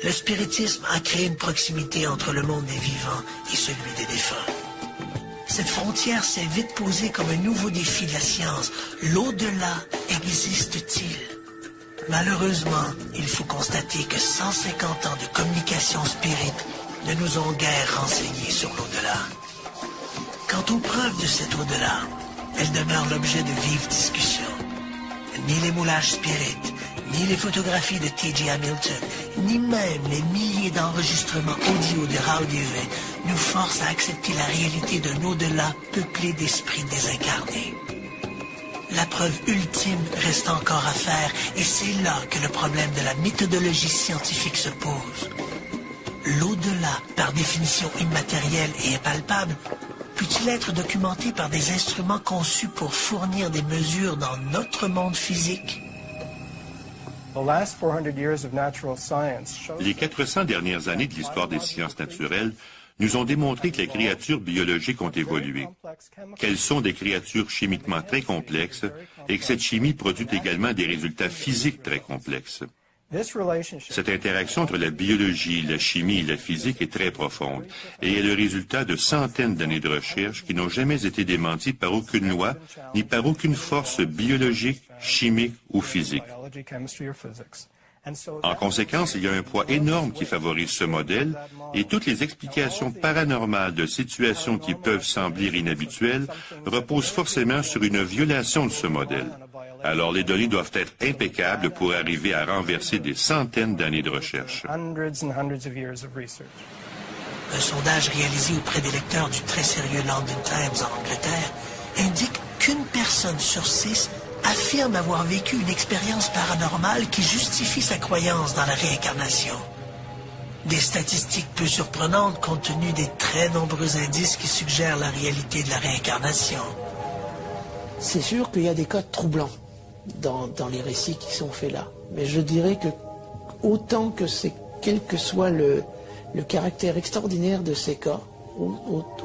Le spiritisme a créé une proximité entre le monde des vivants et celui des défunts. Cette frontière s'est vite posée comme un nouveau défi de la science. L'au-delà existe-t-il? Malheureusement, il faut constater que 150 ans de communication spirite ne nous ont guère renseignés sur l'au-delà. Quant aux preuves de cet au-delà, elles demeurent l'objet de vives discussions. Ni les moulages spirites, ni les photographies de T.J. Hamilton, ni même les milliers d'enregistrements audio de Raoul Duvet nous forcent à accepter la réalité d'un au-delà peuplé d'esprits désincarnés. La preuve ultime reste encore à faire, et c'est là que le problème de la méthodologie scientifique se pose. L'au-delà, par définition immatériel et impalpable, peut-il être documenté par des instruments conçus pour fournir des mesures dans notre monde physique? Les 400 dernières années de l'histoire des sciences naturelles nous ont démontré que les créatures biologiques ont évolué, qu'elles sont des créatures chimiquement très complexes et que cette chimie produit également des résultats physiques très complexes. Cette interaction entre la biologie, la chimie et la physique est très profonde et est le résultat de centaines d'années de recherche qui n'ont jamais été démenties par aucune loi ni par aucune force biologique, chimique ou physique. En conséquence, il y a un poids énorme qui favorise ce modèle et toutes les explications paranormales de situations qui peuvent sembler inhabituelles reposent forcément sur une violation de ce modèle. Alors les données doivent être impeccables pour arriver à renverser des centaines d'années de recherche. Un sondage réalisé auprès des lecteurs du très sérieux London Times en Angleterre indique qu'une personne sur 6 affirme avoir vécu une expérience paranormale qui justifie sa croyance dans la réincarnation. Des statistiques peu surprenantes compte tenu des très nombreux indices qui suggèrent la réalité de la réincarnation. C'est sûr qu'il y a des cas troublants dans les récits qui sont faits là. Mais je dirais que autant que c'est, quel que soit le caractère extraordinaire de ces cas,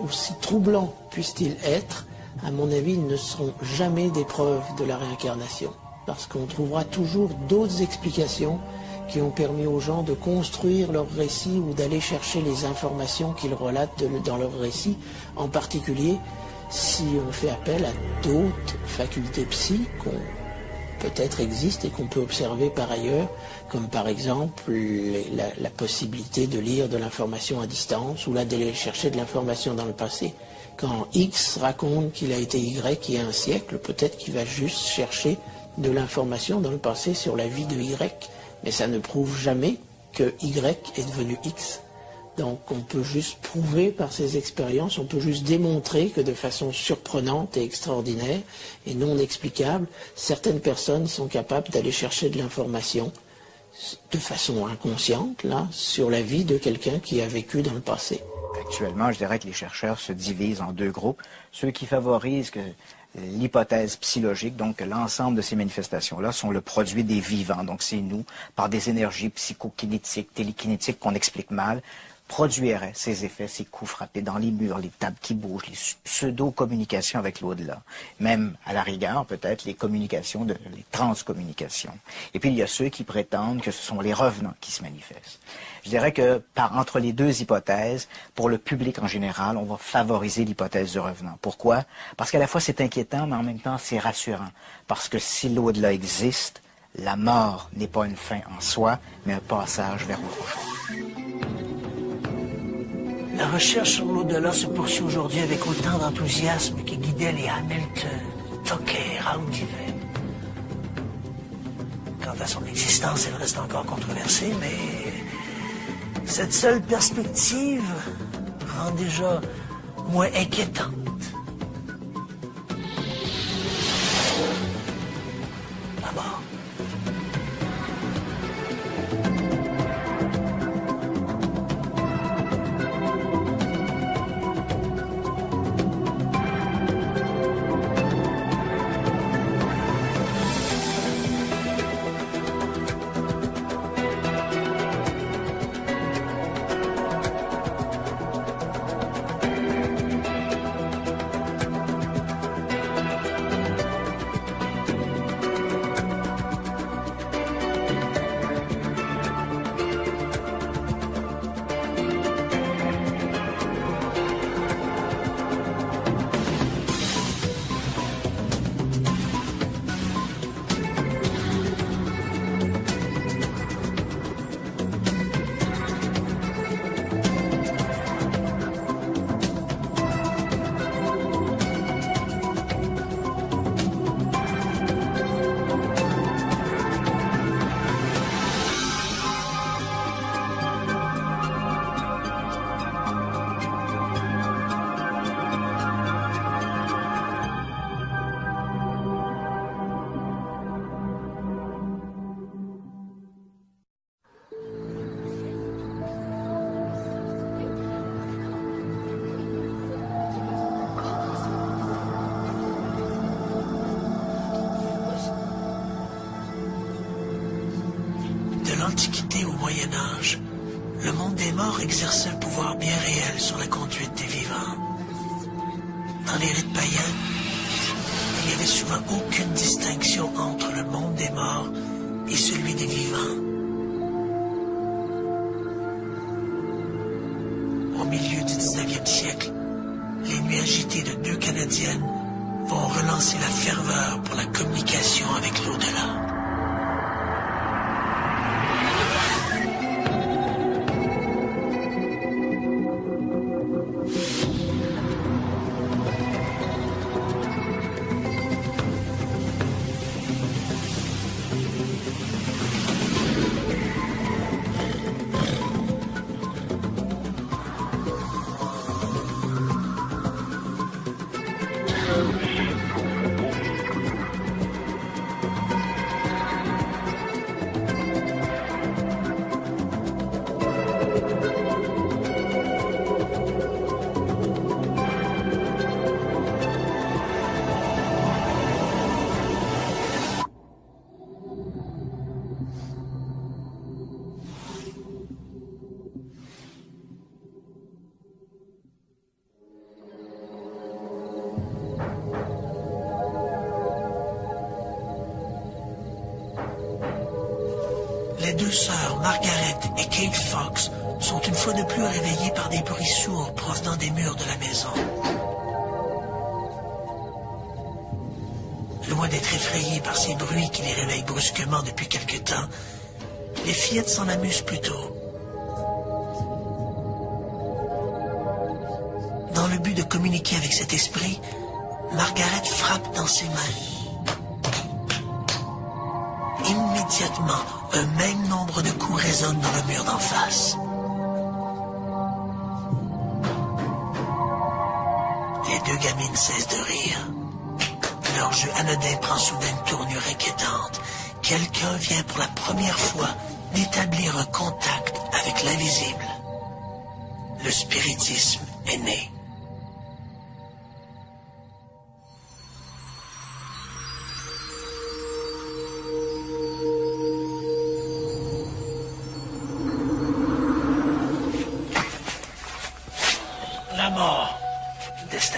aussi troublants puissent-ils être, à mon avis, ils ne seront jamais des preuves de la réincarnation. Parce qu'on trouvera toujours d'autres explications qui ont permis aux gens de construire leur récit ou d'aller chercher les informations qu'ils relatent dans leur récit, en particulier si on fait appel à d'autres facultés psy qu'on peut-être existent et qu'on peut observer par ailleurs, comme par exemple la possibilité de lire de l'information à distance ou là d'aller chercher de l'information dans le passé. Quand X raconte qu'il a été Y il y a un siècle, peut-être qu'il va juste chercher de l'information dans le passé sur la vie de Y, mais ça ne prouve jamais que Y est devenu X. Donc on peut juste prouver par ces expériences, on peut juste démontrer que de façon surprenante et extraordinaire et non explicable, certaines personnes sont capables d'aller chercher de l'information de façon inconsciente, là, sur la vie de quelqu'un qui a vécu dans le passé. Actuellement, je dirais que les chercheurs se divisent en deux groupes. Ceux qui favorisent l'hypothèse psychologique, donc que l'ensemble de ces manifestations-là sont le produit des vivants. Donc c'est nous, par des énergies psychokinétiques, télékinétiques qu'on explique mal, produirait ces effets, ces coups frappés dans les murs, les tables qui bougent, les pseudo-communications avec l'au-delà. Même, à la rigueur, peut-être, les communications, les transcommunications. Et puis, il y a ceux qui prétendent que ce sont les revenants qui se manifestent. Je dirais que, entre les deux hypothèses, pour le public en général, on va favoriser l'hypothèse du revenant. Pourquoi? Parce qu'à la fois, c'est inquiétant, mais en même temps, c'est rassurant. Parce que si l'au-delà existe, la mort n'est pas une fin en soi, mais un passage vers autre chose. La recherche sur l'au-delà se poursuit aujourd'hui avec autant d'enthousiasme qui guidait les Hamilton, Tucker, Aldivet. Quant à son existence, elle reste encore controversée, mais cette seule perspective rend déjà moins inquiétante. La mort. l'Antiquité au Moyen Âge, le monde des morts exerçait un pouvoir bien réel sur la conduite des vivants. Dans les rites païens, il n'y avait souvent aucune distinction entre le monde des morts et celui des vivants. Au milieu du 19e siècle, les nuits agitées de deux Canadiennes vont relancer la ferveur pour la communication avec l'au-delà. Les deux sœurs, Margaret et Kate Fox, sont une fois de plus réveillées par des bruits sourds provenant des murs de la maison. Loin d'être effrayées par ces bruits qui les réveillent brusquement depuis quelque temps, les fillettes s'en amusent plutôt. Dans le but de communiquer avec cet esprit, Margaret frappe dans ses mains. Immédiatement, un même nombre de coups résonnent dans le mur d'en face. Les deux gamines cessent de rire. Leur jeu anodin prend soudain une tournure inquiétante. Quelqu'un vient pour la première fois d'établir un contact avec l'invisible. Le spiritisme est né.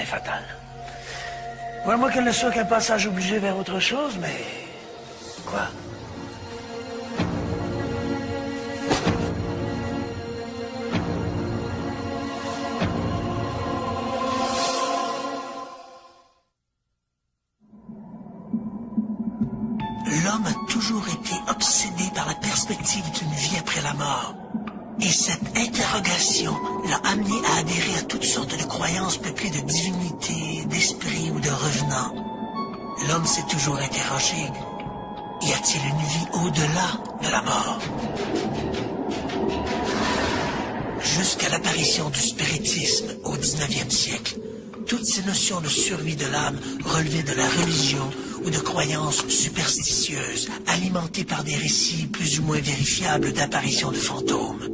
destin fatal. Ouais, moi qu'elle ne soit qu'un passage obligé vers autre chose, mais... Quoi? L'homme a toujours été obsédé par la perspective d'une vie après la mort. Et cette interrogation l'a amené à adhérer à toutes sortes de croyances peuplées de divinités, d'esprits ou de revenants. L'homme s'est toujours interrogé, y a-t-il une vie au-delà de la mort? Jusqu'à l'apparition du spiritisme au 19e siècle, toutes ces notions de survie de l'âme relevaient de la religion ou de croyances superstitieuses, alimentées par des récits plus ou moins vérifiables d'apparitions de fantômes.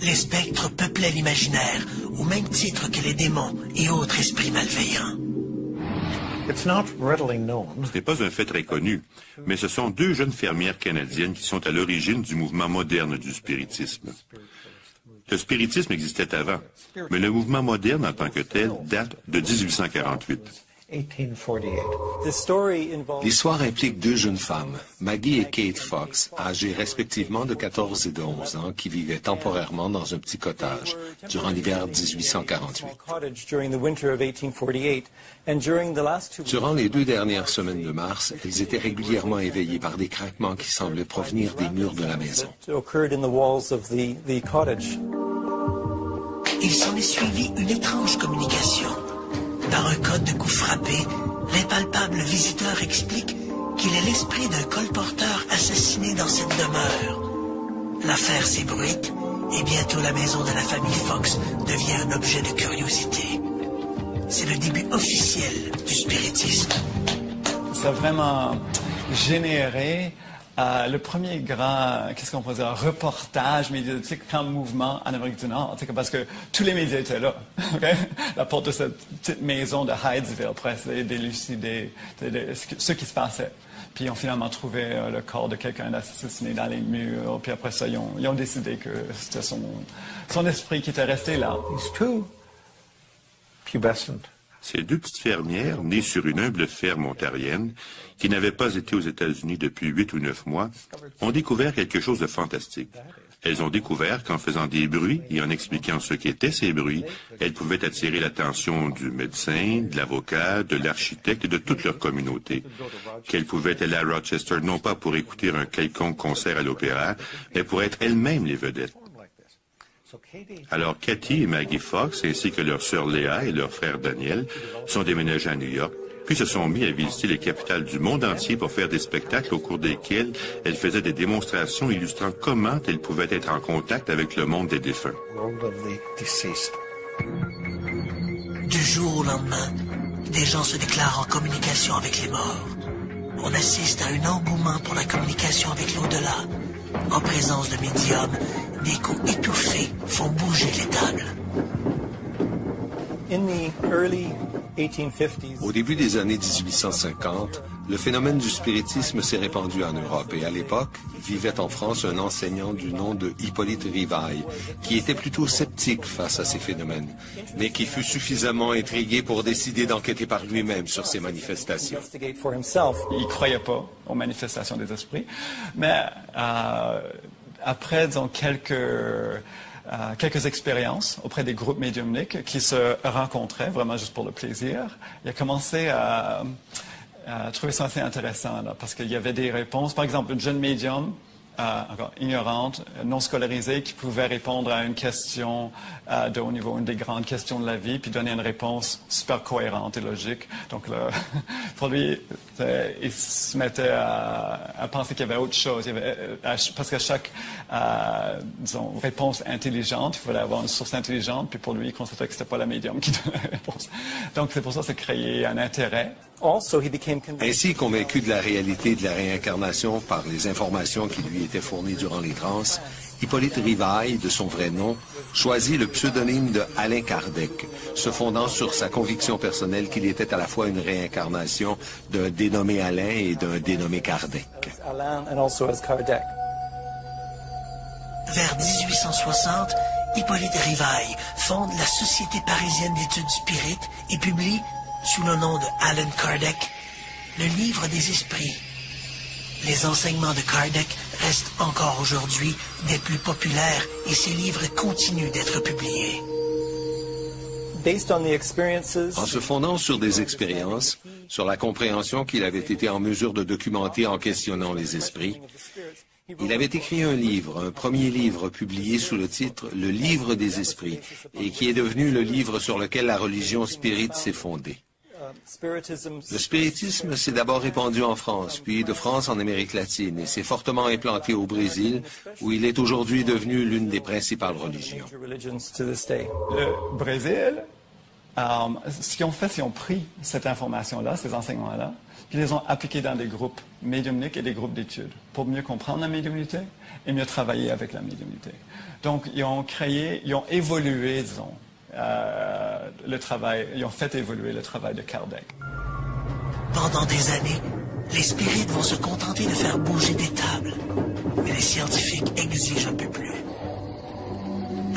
Les spectres peuplaient l'imaginaire, au même titre que les démons et autres esprits malveillants. Ce n'est pas un fait très connu, mais ce sont deux jeunes fermières canadiennes qui sont à l'origine du mouvement moderne du spiritisme. Le spiritisme existait avant, mais le mouvement moderne en tant que tel date de 1848. L'histoire implique deux jeunes femmes, Maggie et Kate Fox, âgées respectivement de 14 et de 11 ans, qui vivaient temporairement dans un petit cottage durant l'hiver 1848. Durant les 2 dernières semaines de mars, elles étaient régulièrement éveillées par des craquements qui semblaient provenir des murs de la maison. Il s'en est suivi une étrange communication. Dans un code de coups frappés, l'impalpable visiteur explique qu'il est l'esprit d'un colporteur assassiné dans cette demeure. L'affaire s'ébruite et bientôt la maison de la famille Fox devient un objet de curiosité. C'est le début officiel du spiritisme. Ça a vraiment généré le premier grand, qu'est-ce qu'on peut dire, reportage médiatique, grand mouvement en Amérique du Nord, parce que tous les médias étaient là. Okay? La porte de cette petite maison de Hydesville, presque, d'élucider ce qui se passait. Puis ils ont finalement trouvé le corps de quelqu'un assassiné dans les murs. Puis après ça, ils ont décidé que c'était son esprit qui était resté là. Ces deux petites fermières, nées sur une humble ferme ontarienne, qui n'avaient pas été aux États-Unis depuis 8 ou 9 mois, ont découvert quelque chose de fantastique. Elles ont découvert qu'en faisant des bruits et en expliquant ce qu'étaient ces bruits, elles pouvaient attirer l'attention du médecin, de l'avocat, de l'architecte et de toute leur communauté. Qu'elles pouvaient aller à Rochester non pas pour écouter un quelconque concert à l'opéra, mais pour être elles-mêmes les vedettes. Alors Cathy et Maggie Fox, ainsi que leur sœur Léa et leur frère Daniel, sont déménagés à New York, puis se sont mis à visiter les capitales du monde entier pour faire des spectacles au cours desquels elles faisaient des démonstrations illustrant comment elles pouvaient être en contact avec le monde des défunts. Du jour au lendemain, des gens se déclarent en communication avec les morts. On assiste à un engouement pour la communication avec l'au-delà. En présence de médiums, des coups étouffés font bouger les tables. Au début des années 1850, le phénomène du spiritisme s'est répandu en Europe et à l'époque, vivait en France un enseignant du nom de Hippolyte Rivail, qui était plutôt sceptique face à ces phénomènes, mais qui fut suffisamment intrigué pour décider d'enquêter par lui-même sur ces manifestations. Il ne croyait pas aux manifestations des esprits, mais après, disons, quelques expériences auprès des groupes médiumniques qui se rencontraient vraiment juste pour le plaisir, il a commencé à trouver ça assez intéressant, là, parce qu'il y avait des réponses. Par exemple, une jeune médium, encore ignorante, non scolarisée, qui pouvait répondre à une question de haut niveau, une des grandes questions de la vie, puis donner une réponse super cohérente et logique. Donc, là, pour lui, il se mettait à penser qu'il y avait autre chose. Parce qu'à chaque disons, réponse intelligente, il fallait avoir une source intelligente, puis pour lui, il constatait que ce n'était pas la médium qui donnait la réponse. Donc, c'est pour ça que ça créé un intérêt. Ainsi, convaincu de la réalité de la réincarnation par les informations qui lui étaient fournies durant les transes, Hippolyte Rivail, de son vrai nom, choisit le pseudonyme de Alain Kardec, se fondant sur sa conviction personnelle qu'il était à la fois une réincarnation d'un dénommé Alain et d'un dénommé Kardec. Vers 1860, Hippolyte Rivail fonde la Société parisienne d'études spirites et publie, sous le nom de Allan Kardec, le livre des esprits. Les enseignements de Kardec restent encore aujourd'hui des plus populaires et ses livres continuent d'être publiés. En se fondant sur des expériences, sur la compréhension qu'il avait été en mesure de documenter en questionnant les esprits, il avait écrit un livre, un premier livre publié sous le titre « Le livre des esprits » et qui est devenu le livre sur lequel la religion spirite s'est fondée. Le spiritisme s'est d'abord répandu en France, puis de France en Amérique latine et s'est fortement implanté au Brésil, où il est aujourd'hui devenu l'une des principales religions. Le Brésil, ce qu'ils ont fait, c'est qu'ils ont pris cette information-là, ces enseignements-là, puis ils les ont appliqués dans des groupes médiumniques et des groupes d'études pour mieux comprendre la médiumnité et mieux travailler avec la médiumnité. Donc, ils ont évolué, disons, le travail, ils ont fait évoluer le travail de Kardec. Pendant des années, les spirites vont se contenter de faire bouger des tables, mais les scientifiques exigent un peu plus.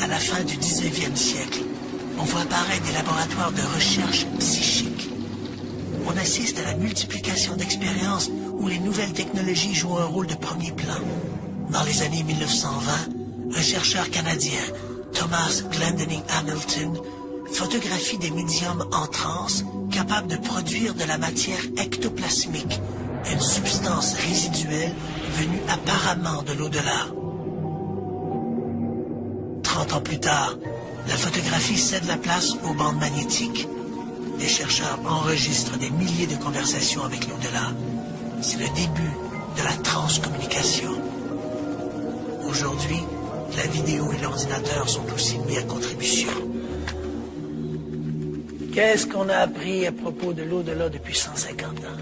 À la fin du 19e siècle, on voit apparaître des laboratoires de recherche psychique. On assiste à la multiplication d'expériences où les nouvelles technologies jouent un rôle de premier plan. Dans les années 1920, un chercheur canadien, Thomas Glendinning Hamilton, photographie des médiums en transe capables de produire de la matière ectoplasmique, une substance résiduelle venue apparemment de l'au-delà. 30 ans plus tard, la photographie cède la place aux bandes magnétiques. Les chercheurs enregistrent des milliers de conversations avec l'au-delà. C'est le début de la transcommunication. Aujourd'hui, la vidéo et l'ordinateur sont aussi mis à contribution. Qu'est-ce qu'on a appris à propos de l'au-delà depuis 150 ans?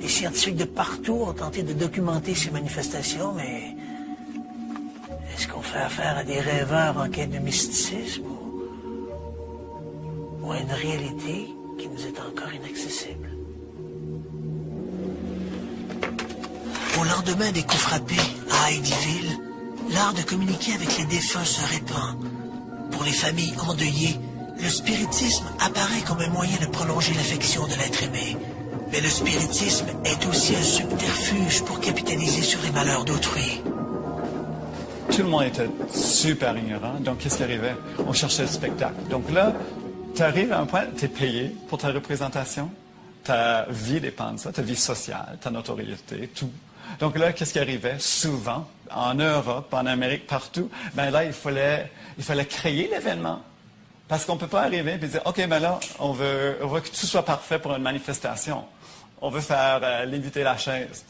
Les scientifiques de partout ont tenté de documenter ces manifestations, mais est-ce qu'on fait affaire à des rêveurs en quête de mysticisme ou à une réalité qui nous est encore inaccessible? Au lendemain des coups frappés à Heidyville, l'art de communiquer avec les défunts se répand. Pour les familles endeuillées, le spiritisme apparaît comme un moyen de prolonger l'affection de l'être aimé. Mais le spiritisme est aussi un subterfuge pour capitaliser sur les malheurs d'autrui. Tout le monde était super ignorant, donc qu'est-ce qui arrivait? On cherchait le spectacle. Donc là, tu arrives à un point, tu es payé pour ta représentation, ta vie dépend de ça, ta vie sociale, ta notoriété, tout. Donc là, qu'est-ce qui arrivait? Souvent, en Europe, en Amérique, partout, ben là, il fallait créer l'événement. Parce qu'on ne peut pas arriver et dire, OK, ben là, on veut que tout soit parfait pour une manifestation. On veut faire léviter la chaise.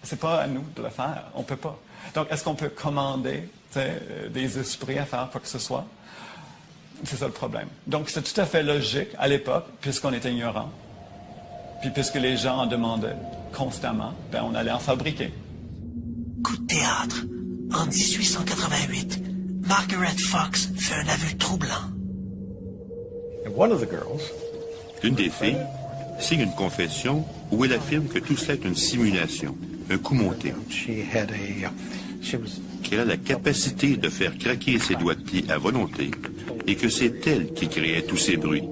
C'est pas à nous de le faire. On ne peut pas. Donc, est-ce qu'on peut commander des esprits à faire quoi que ce soit? C'est ça le problème. Donc, c'est tout à fait logique à l'époque, puisqu'on était ignorant. Puis puisque les gens en demandaient constamment, ben on allait en fabriquer. Coup de théâtre. En 1888, Margaret Fox fait un aveu troublant. L'une des filles signe une confession où elle affirme que tout cela est une simulation, un coup monté. Qu'elle a la capacité de faire craquer ses doigts de pied à volonté et que c'est elle qui créait tous ces bruits.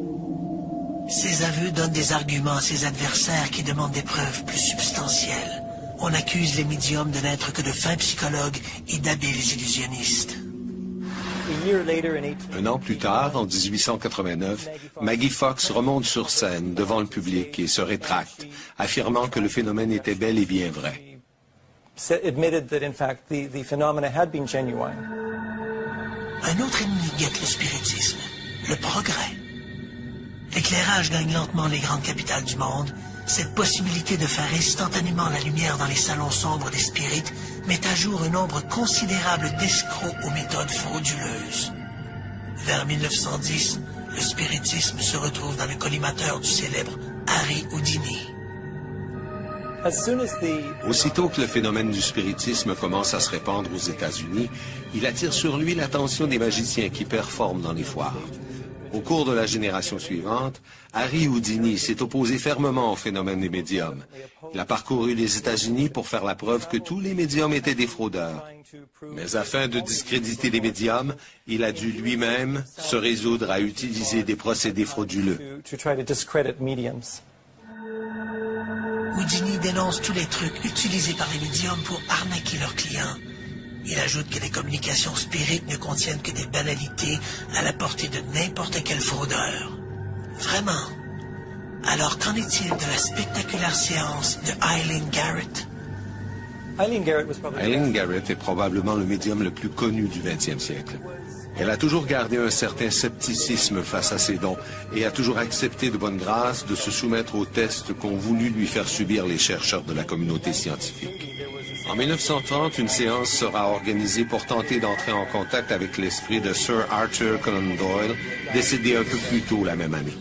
Ces aveux donnent des arguments à ses adversaires qui demandent des preuves plus substantielles. On accuse les médiums de n'être que de fins psychologues et d'habiles illusionnistes. Un an plus tard, en 1889, Maggie Fox remonte sur scène devant le public et se rétracte, affirmant que le phénomène était bel et bien vrai. Un autre ennemi guette le spiritisme, le progrès. L'éclairage gagne lentement les grandes capitales du monde. Cette possibilité de faire instantanément la lumière dans les salons sombres des spirites met à jour un nombre considérable d'escrocs aux méthodes frauduleuses. Vers 1910, le spiritisme se retrouve dans le collimateur du célèbre Harry Houdini. Aussitôt que le phénomène du spiritisme commence à se répandre aux États-Unis, il attire sur lui l'attention des magiciens qui performent dans les foires. Au cours de la génération suivante, Harry Houdini s'est opposé fermement au phénomène des médiums. Il a parcouru les États-Unis pour faire la preuve que tous les médiums étaient des fraudeurs. Mais afin de discréditer les médiums, il a dû lui-même se résoudre à utiliser des procédés frauduleux. Houdini dénonce tous les trucs utilisés par les médiums pour arnaquer leurs clients. Il ajoute que les communications spirites ne contiennent que des banalités à la portée de n'importe quel fraudeur. Vraiment. Alors qu'en est-il de la spectaculaire séance de Eileen Garrett? Eileen Garrett est probablement le médium le plus connu du 20e siècle. Elle a toujours gardé un certain scepticisme face à ses dons et a toujours accepté de bonne grâce de se soumettre aux tests qu'ont voulu lui faire subir les chercheurs de la communauté scientifique. En 1930, une séance sera organisée pour tenter d'entrer en contact avec l'esprit de Sir Arthur Conan Doyle, décédé un peu plus tôt la même année.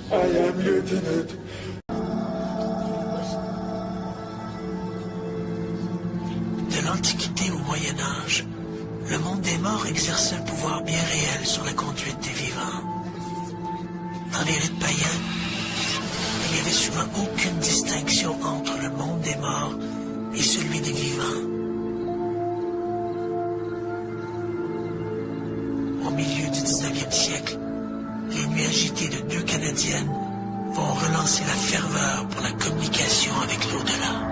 De l'Antiquité au Moyen Âge, le monde des morts exerçait un pouvoir bien réel sur la conduite des vivants. Dans les rites païens, il n'y avait souvent aucune distinction entre le monde des morts et celui des vivants. Au milieu du 19e siècle, les nuits agitées de deux Canadiennes vont relancer la ferveur pour la communication avec l'au-delà.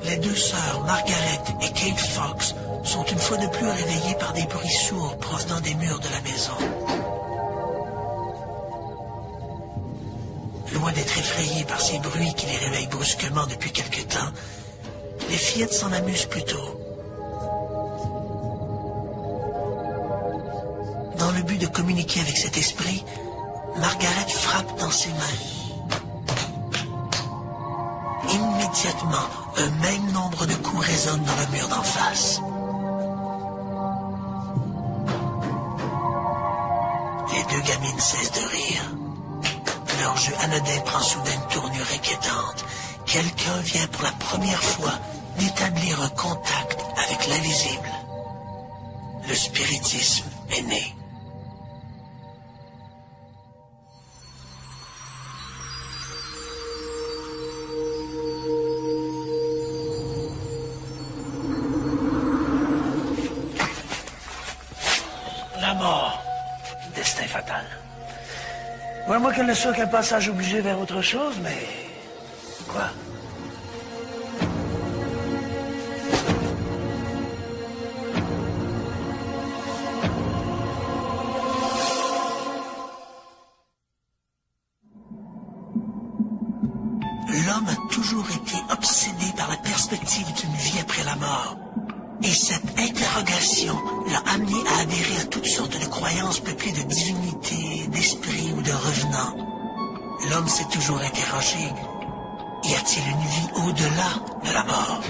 Les deux sœurs, Margaret et Kate Fox, sont une fois de plus réveillées par des bruits sourds provenant des murs de la maison. Loin d'être effrayées par ces bruits qui les réveillent brusquement depuis quelque temps, les fillettes s'en amusent plutôt. Dans le but de communiquer avec cet esprit, Margaret frappe dans ses mains. Immédiatement, un même nombre de coups résonnent dans le mur d'en face. Les deux gamines cessent de rire. Leur jeu anodin prend soudain une tournure inquiétante. Quelqu'un vient pour la première fois d'établir un contact avec l'invisible. Le spiritisme est né. La mort. Destin fatal. Moi qu'elle ne soit qu'un passage obligé vers autre chose, mais... Quoi? L'homme a toujours été obsédé par la perspective d'une vie après la mort. Et cette interrogation l'a amené à adhérer à toutes sortes de croyances peuplées de divinités, d'esprits ou de revenants. L'homme s'est toujours interrogé, y a-t-il une vie au-delà de la mort?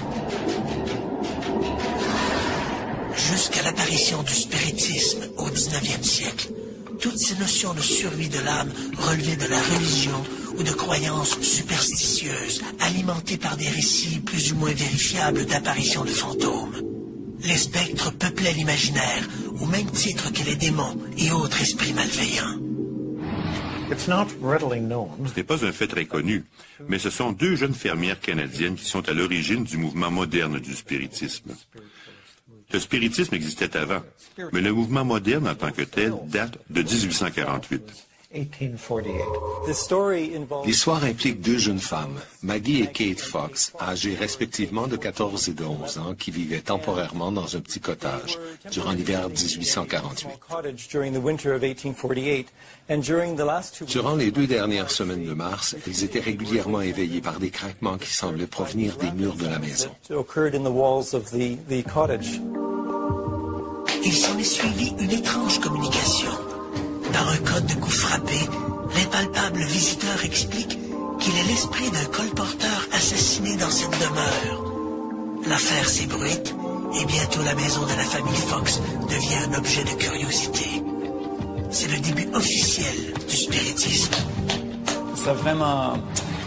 Jusqu'à l'apparition du spiritisme au 19e siècle, toutes ces notions de survie de l'âme relevaient de la religion ou de croyances superstitieuses, alimentées par des récits plus ou moins vérifiables d'apparitions de fantômes. Les spectres peuplaient l'imaginaire, au même titre que les démons et autres esprits malveillants. Ce n'est pas un fait très connu, mais ce sont deux jeunes fermières canadiennes qui sont à l'origine du mouvement moderne du spiritisme. Le spiritisme existait avant, mais le mouvement moderne en tant que tel date de 1848. 1848. L'histoire implique deux jeunes femmes, Maggie et Kate Fox, âgées respectivement de 14 et de 11 ans, qui vivaient temporairement dans un petit cottage durant l'hiver 1848. Durant les 2 dernières semaines de mars, elles étaient régulièrement éveillées par des craquements qui semblaient provenir des murs de la maison. Il s'en est suivi une étrange communication. Par un code de coup frappé, l'impalpable visiteur explique qu'il est l'esprit d'un colporteur assassiné dans cette demeure. L'affaire s'ébruite et bientôt la maison de la famille Fox devient un objet de curiosité. C'est le début officiel du spiritisme. Ça a vraiment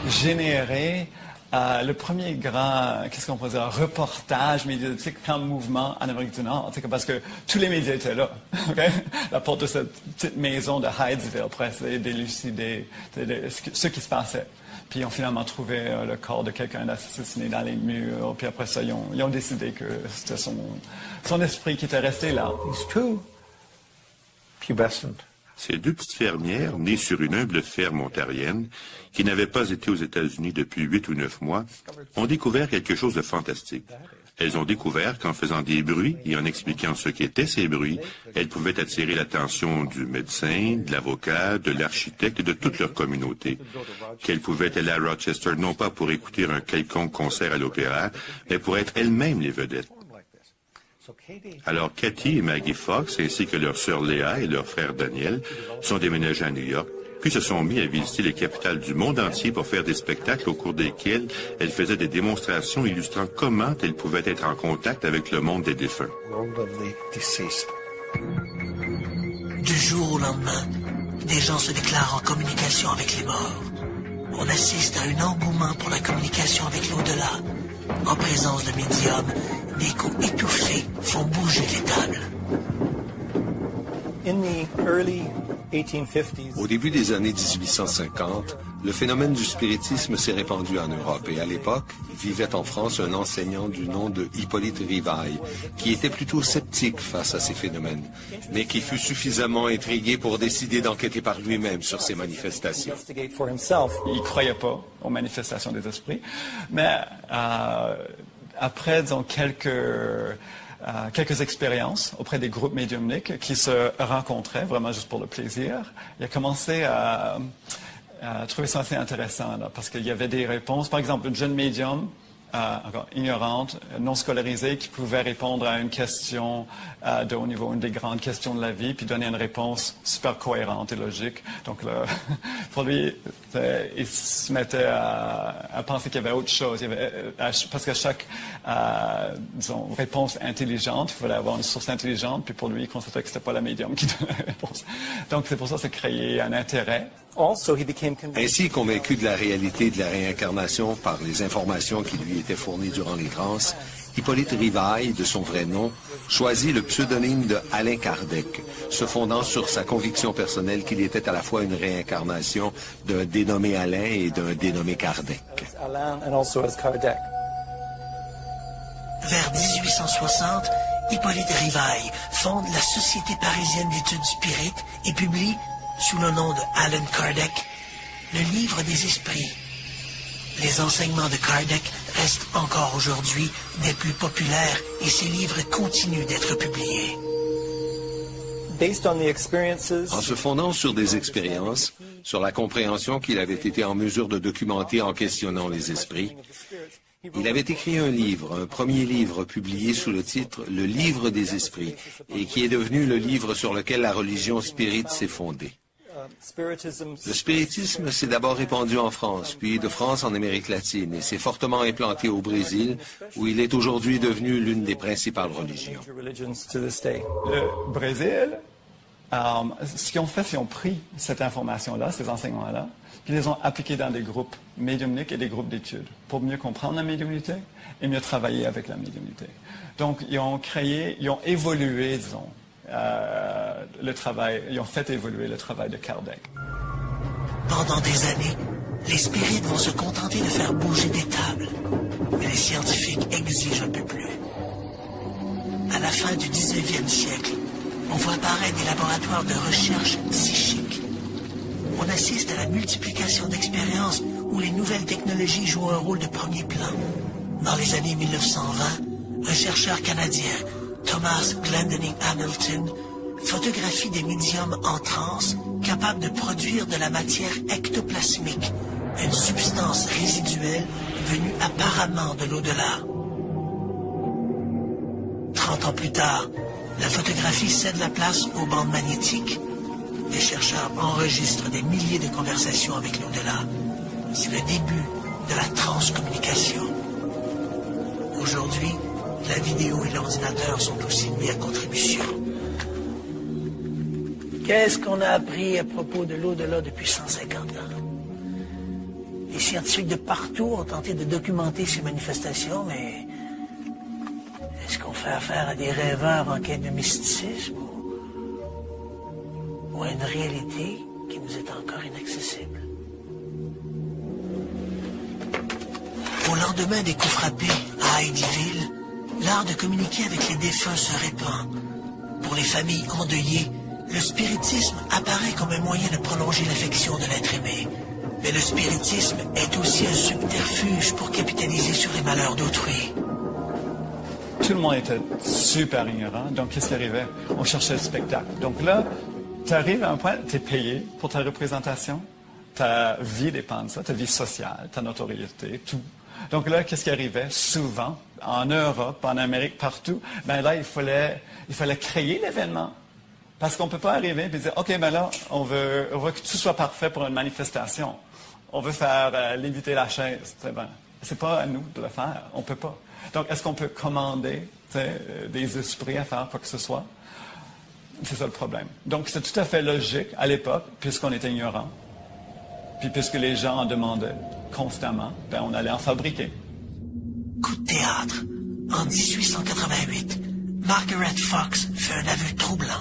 généré le premier grand, qu'est-ce qu'on peut dire, reportage médiatique, grand mouvement en Amérique du Nord, parce que tous les médias étaient là. Okay? La porte de cette petite maison de Hydesville pour essayer d'élucider ce qui se passait. Puis ils ont finalement trouvé le corps de quelqu'un assassiné dans les murs. Puis après ça, ils ont décidé que c'était son esprit qui était resté là. These two pubescent Ces 2 petites fermières, nées sur une humble ferme ontarienne, qui n'avaient pas été aux États-Unis depuis 8 ou 9 mois, ont découvert quelque chose de fantastique. Elles ont découvert qu'en faisant des bruits et en expliquant ce qu'étaient ces bruits, elles pouvaient attirer l'attention du médecin, de l'avocat, de l'architecte et de toute leur communauté. Qu'elles pouvaient aller à Rochester non pas pour écouter un quelconque concert à l'opéra, mais pour être elles-mêmes les vedettes. Alors Cathy et Maggie Fox, ainsi que leur sœur Léa et leur frère Daniel, sont déménagés à New York, puis se sont mis à visiter les capitales du monde entier pour faire des spectacles au cours desquels elles faisaient des démonstrations illustrant comment elles pouvaient être en contact avec le monde des défunts. Du jour au lendemain, des gens se déclarent en communication avec les morts. On assiste à un engouement pour la communication avec l'au-delà. En présence de médiums, des coups étouffés font bouger les tables. Au début des années 1850, le phénomène du spiritisme s'est répandu en Europe et à l'époque, vivait en France un enseignant du nom de Hippolyte Rivail, qui était plutôt sceptique face à ces phénomènes, mais qui fut suffisamment intrigué pour décider d'enquêter par lui-même sur ces manifestations. Il ne croyait pas aux manifestations des esprits, mais après, disons, quelques expériences auprès des groupes médiumniques qui se rencontraient vraiment juste pour le plaisir, il a commencé à trouver ça assez intéressant, là, parce qu'il y avait des réponses. Par exemple, une jeune médium, encore ignorante, non scolarisée, qui pouvait répondre à une question de haut niveau, une des grandes questions de la vie, puis donner une réponse super cohérente et logique. Donc, là, pour lui, il se mettait à penser qu'il y avait autre chose. Parce qu'à chaque disons, réponse intelligente, il fallait avoir une source intelligente, puis pour lui, il constatait que ce n'était pas la médium qui donnait la réponse. Donc, c'est pour ça que ça créait un intérêt. Ainsi, convaincu de la réalité de la réincarnation par les informations qui lui étaient fournies durant les transes, Hippolyte Rivail, de son vrai nom, choisit le pseudonyme de Alain Kardec, se fondant sur sa conviction personnelle qu'il était à la fois une réincarnation d'un dénommé Alain et d'un dénommé Kardec. Vers 1860, Hippolyte Rivail fonde la Société parisienne d'études spirites et publie, sous le nom de Allan Kardec, le livre des esprits. Les enseignements de Kardec restent encore aujourd'hui des plus populaires et ses livres continuent d'être publiés. En se fondant sur des expériences, sur la compréhension qu'il avait été en mesure de documenter en questionnant les esprits, il avait écrit un livre, un premier livre publié sous le titre « Le livre des esprits » et qui est devenu le livre sur lequel la religion spirite s'est fondée. Le spiritisme s'est d'abord répandu en France, puis de France en Amérique latine, et s'est fortement implanté au Brésil, où il est aujourd'hui devenu l'une des principales religions. Le Brésil, ce qu'ils ont fait, c'est qu'ils ont pris cette information-là, ces enseignements-là, puis ils les ont appliqués dans des groupes médiumniques et des groupes d'études, pour mieux comprendre la médiumnité et mieux travailler avec la médiumnité. Donc, ils ont évolué, disons, le travail, ils ont fait évoluer le travail de Kardec. Pendant des années, les spirites vont se contenter de faire bouger des tables, mais les scientifiques exigent un peu plus. À la fin du 19e siècle, on voit apparaître des laboratoires de recherche psychique. on assiste à la multiplication d'expériences où les nouvelles technologies jouent un rôle de premier plan. Dans les années 1920, un chercheur canadien, Thomas Glendinning Hamilton, photographie des médiums en transe capables de produire de la matière ectoplasmique, une substance résiduelle venue apparemment de l'au-delà. 30 ans plus tard, la photographie cède la place aux bandes magnétiques. Les chercheurs enregistrent des milliers de conversations avec l'au-delà. C'est le début de la transcommunication. Aujourd'hui, la vidéo et l'ordinateur sont aussi mis à contribution. Qu'est-ce qu'on a appris à propos de l'au-delà depuis 150 ans? Les scientifiques de partout ont tenté de documenter ces manifestations, mais est-ce qu'on fait affaire à des rêveurs en quête de mysticisme ou à une réalité qui nous est encore inaccessible? Au lendemain des coups frappés à Heidyville, l'art de communiquer avec les défunts se répand. Pour les familles endeuillées, le spiritisme apparaît comme un moyen de prolonger l'affection de l'être aimé. Mais le spiritisme est aussi un subterfuge pour capitaliser sur les malheurs d'autrui. Tout le monde était super ignorant, donc qu'est-ce qui arrivait? On cherchait le spectacle. Donc là, tu arrives à un point, tu es payé pour ta représentation, ta vie dépend de ça, ta vie sociale, ta notoriété, tout. Donc là, qu'est-ce qui arrivait? Souvent, en Europe, en Amérique, partout, ben là, il fallait créer l'événement. Parce qu'on ne peut pas arriver et dire, OK, ben là, on veut que tout soit parfait pour une manifestation. On veut faire léviter la chaise. C'est pas à nous de le faire. On ne peut pas. Donc, est-ce qu'on peut commander des esprits à faire quoi que ce soit? C'est ça le problème. Donc, c'est tout à fait logique à l'époque, puisqu'on était ignorant. Puis puisque les gens en demandaient constamment, ben on allait en fabriquer. Coup de théâtre. En 1888, Margaret Fox fait un aveu troublant.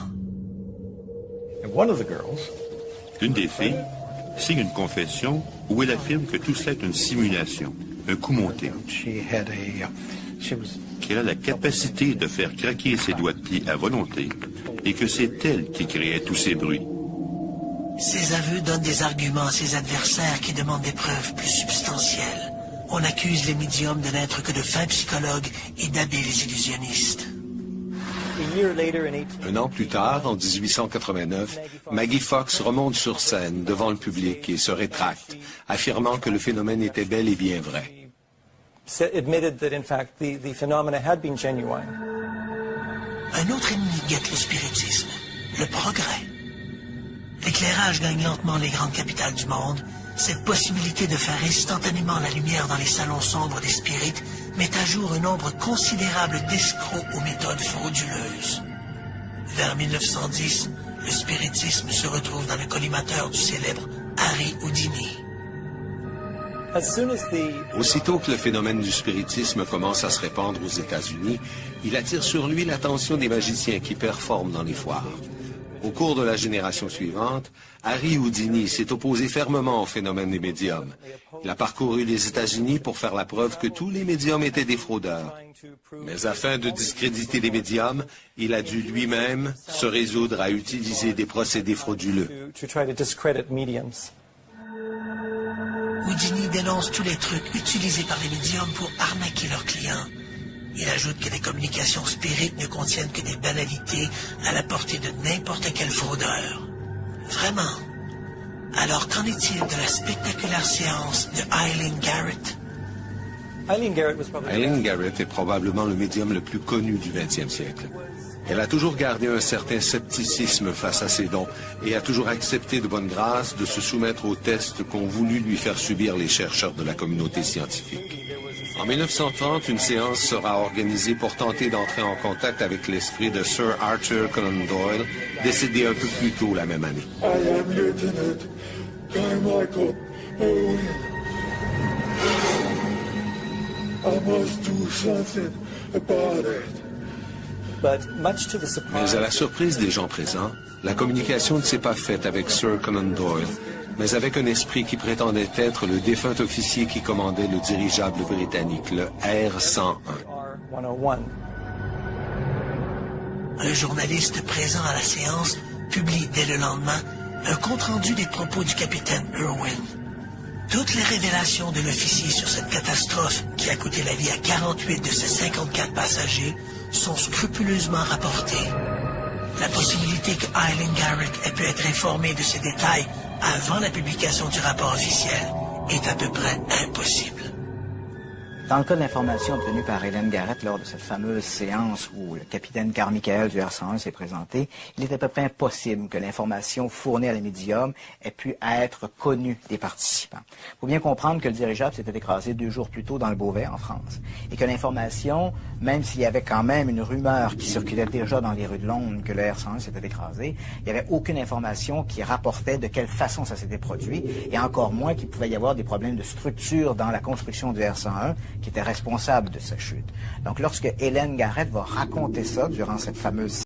Une des filles signe une confession où elle affirme que tout cela est une simulation, un coup monté. Qu'elle a la capacité de faire craquer ses doigts de pied à volonté et que c'est elle qui créait tous ces bruits. Ces aveux donnent des arguments à ses adversaires qui demandent des preuves plus substantielles. On accuse les médiums de n'être que de fins psychologues et d'habiles illusionnistes. Un an plus tard, en 1889, Maggie Fox remonte sur scène devant le public et se rétracte, affirmant que le phénomène était bel et bien vrai. Un autre ennemi guette le spiritisme, le progrès. L'éclairage gagne lentement les grandes capitales du monde. Cette possibilité de faire instantanément la lumière dans les salons sombres des spirites met à jour un nombre considérable d'escrocs aux méthodes frauduleuses. Vers 1910, le spiritisme se retrouve dans le collimateur du célèbre Harry Houdini. Aussitôt que le phénomène du spiritisme commence à se répandre aux États-Unis, il attire sur lui l'attention des magiciens qui performent dans les foires. Au cours de la génération suivante, Harry Houdini s'est opposé fermement au phénomène des médiums. Il a parcouru les États-Unis pour faire la preuve que tous les médiums étaient des fraudeurs. Mais afin de discréditer les médiums, il a dû lui-même se résoudre à utiliser des procédés frauduleux. Houdini dénonce tous les trucs utilisés par les médiums pour arnaquer leurs clients. Il ajoute que les communications spirites ne contiennent que des banalités à la portée de n'importe quel fraudeur. Vraiment. Alors qu'en est-il de la spectaculaire séance de Eileen Garrett? Eileen Garrett est probablement le médium le plus connu du 20e siècle. Elle a toujours gardé un certain scepticisme face à ses dons et a toujours accepté de bonne grâce de se soumettre aux tests qu'ont voulu lui faire subir les chercheurs de la communauté scientifique. En 1930, une séance sera organisée pour tenter d'entrer en contact avec l'esprit de Sir Arthur Conan Doyle, décédé un peu plus tôt la même année. I am Lieutenant Carmichael Owen. I must do something about it. Mais à la surprise des gens présents, la communication ne s'est pas faite avec Sir Conan Doyle, mais avec un esprit qui prétendait être le défunt officier qui commandait le dirigeable britannique, le R-101. Un journaliste présent à la séance publie dès le lendemain un compte-rendu des propos du capitaine Irwin. Toutes les révélations de l'officier sur cette catastrophe qui a coûté la vie à 48 de ses 54 passagers sont scrupuleusement rapportées. La possibilité que Eileen Garrett ait pu être informée de ces détails avant la publication du rapport officiel est à peu près impossible. Dans le cas de l'information obtenue par Eileen Garrett lors de cette fameuse séance où le capitaine Carmichael du R-101 s'est présenté, il est à peu près impossible que l'information fournie à la médium ait pu être connue des participants. Il faut bien comprendre que le dirigeable s'était écrasé 2 jours plus tôt dans le Beauvais, en France, et que l'information, même s'il y avait quand même une rumeur qui circulait déjà dans les rues de Londres que le R-101 s'était écrasé, il n'y avait aucune information qui rapportait de quelle façon ça s'était produit, et encore moins qu'il pouvait y avoir des problèmes de structure dans la construction du R-101, qui était responsable de sa chute. Donc, lorsque Eileen Garrett va raconter ça durant cette fameuse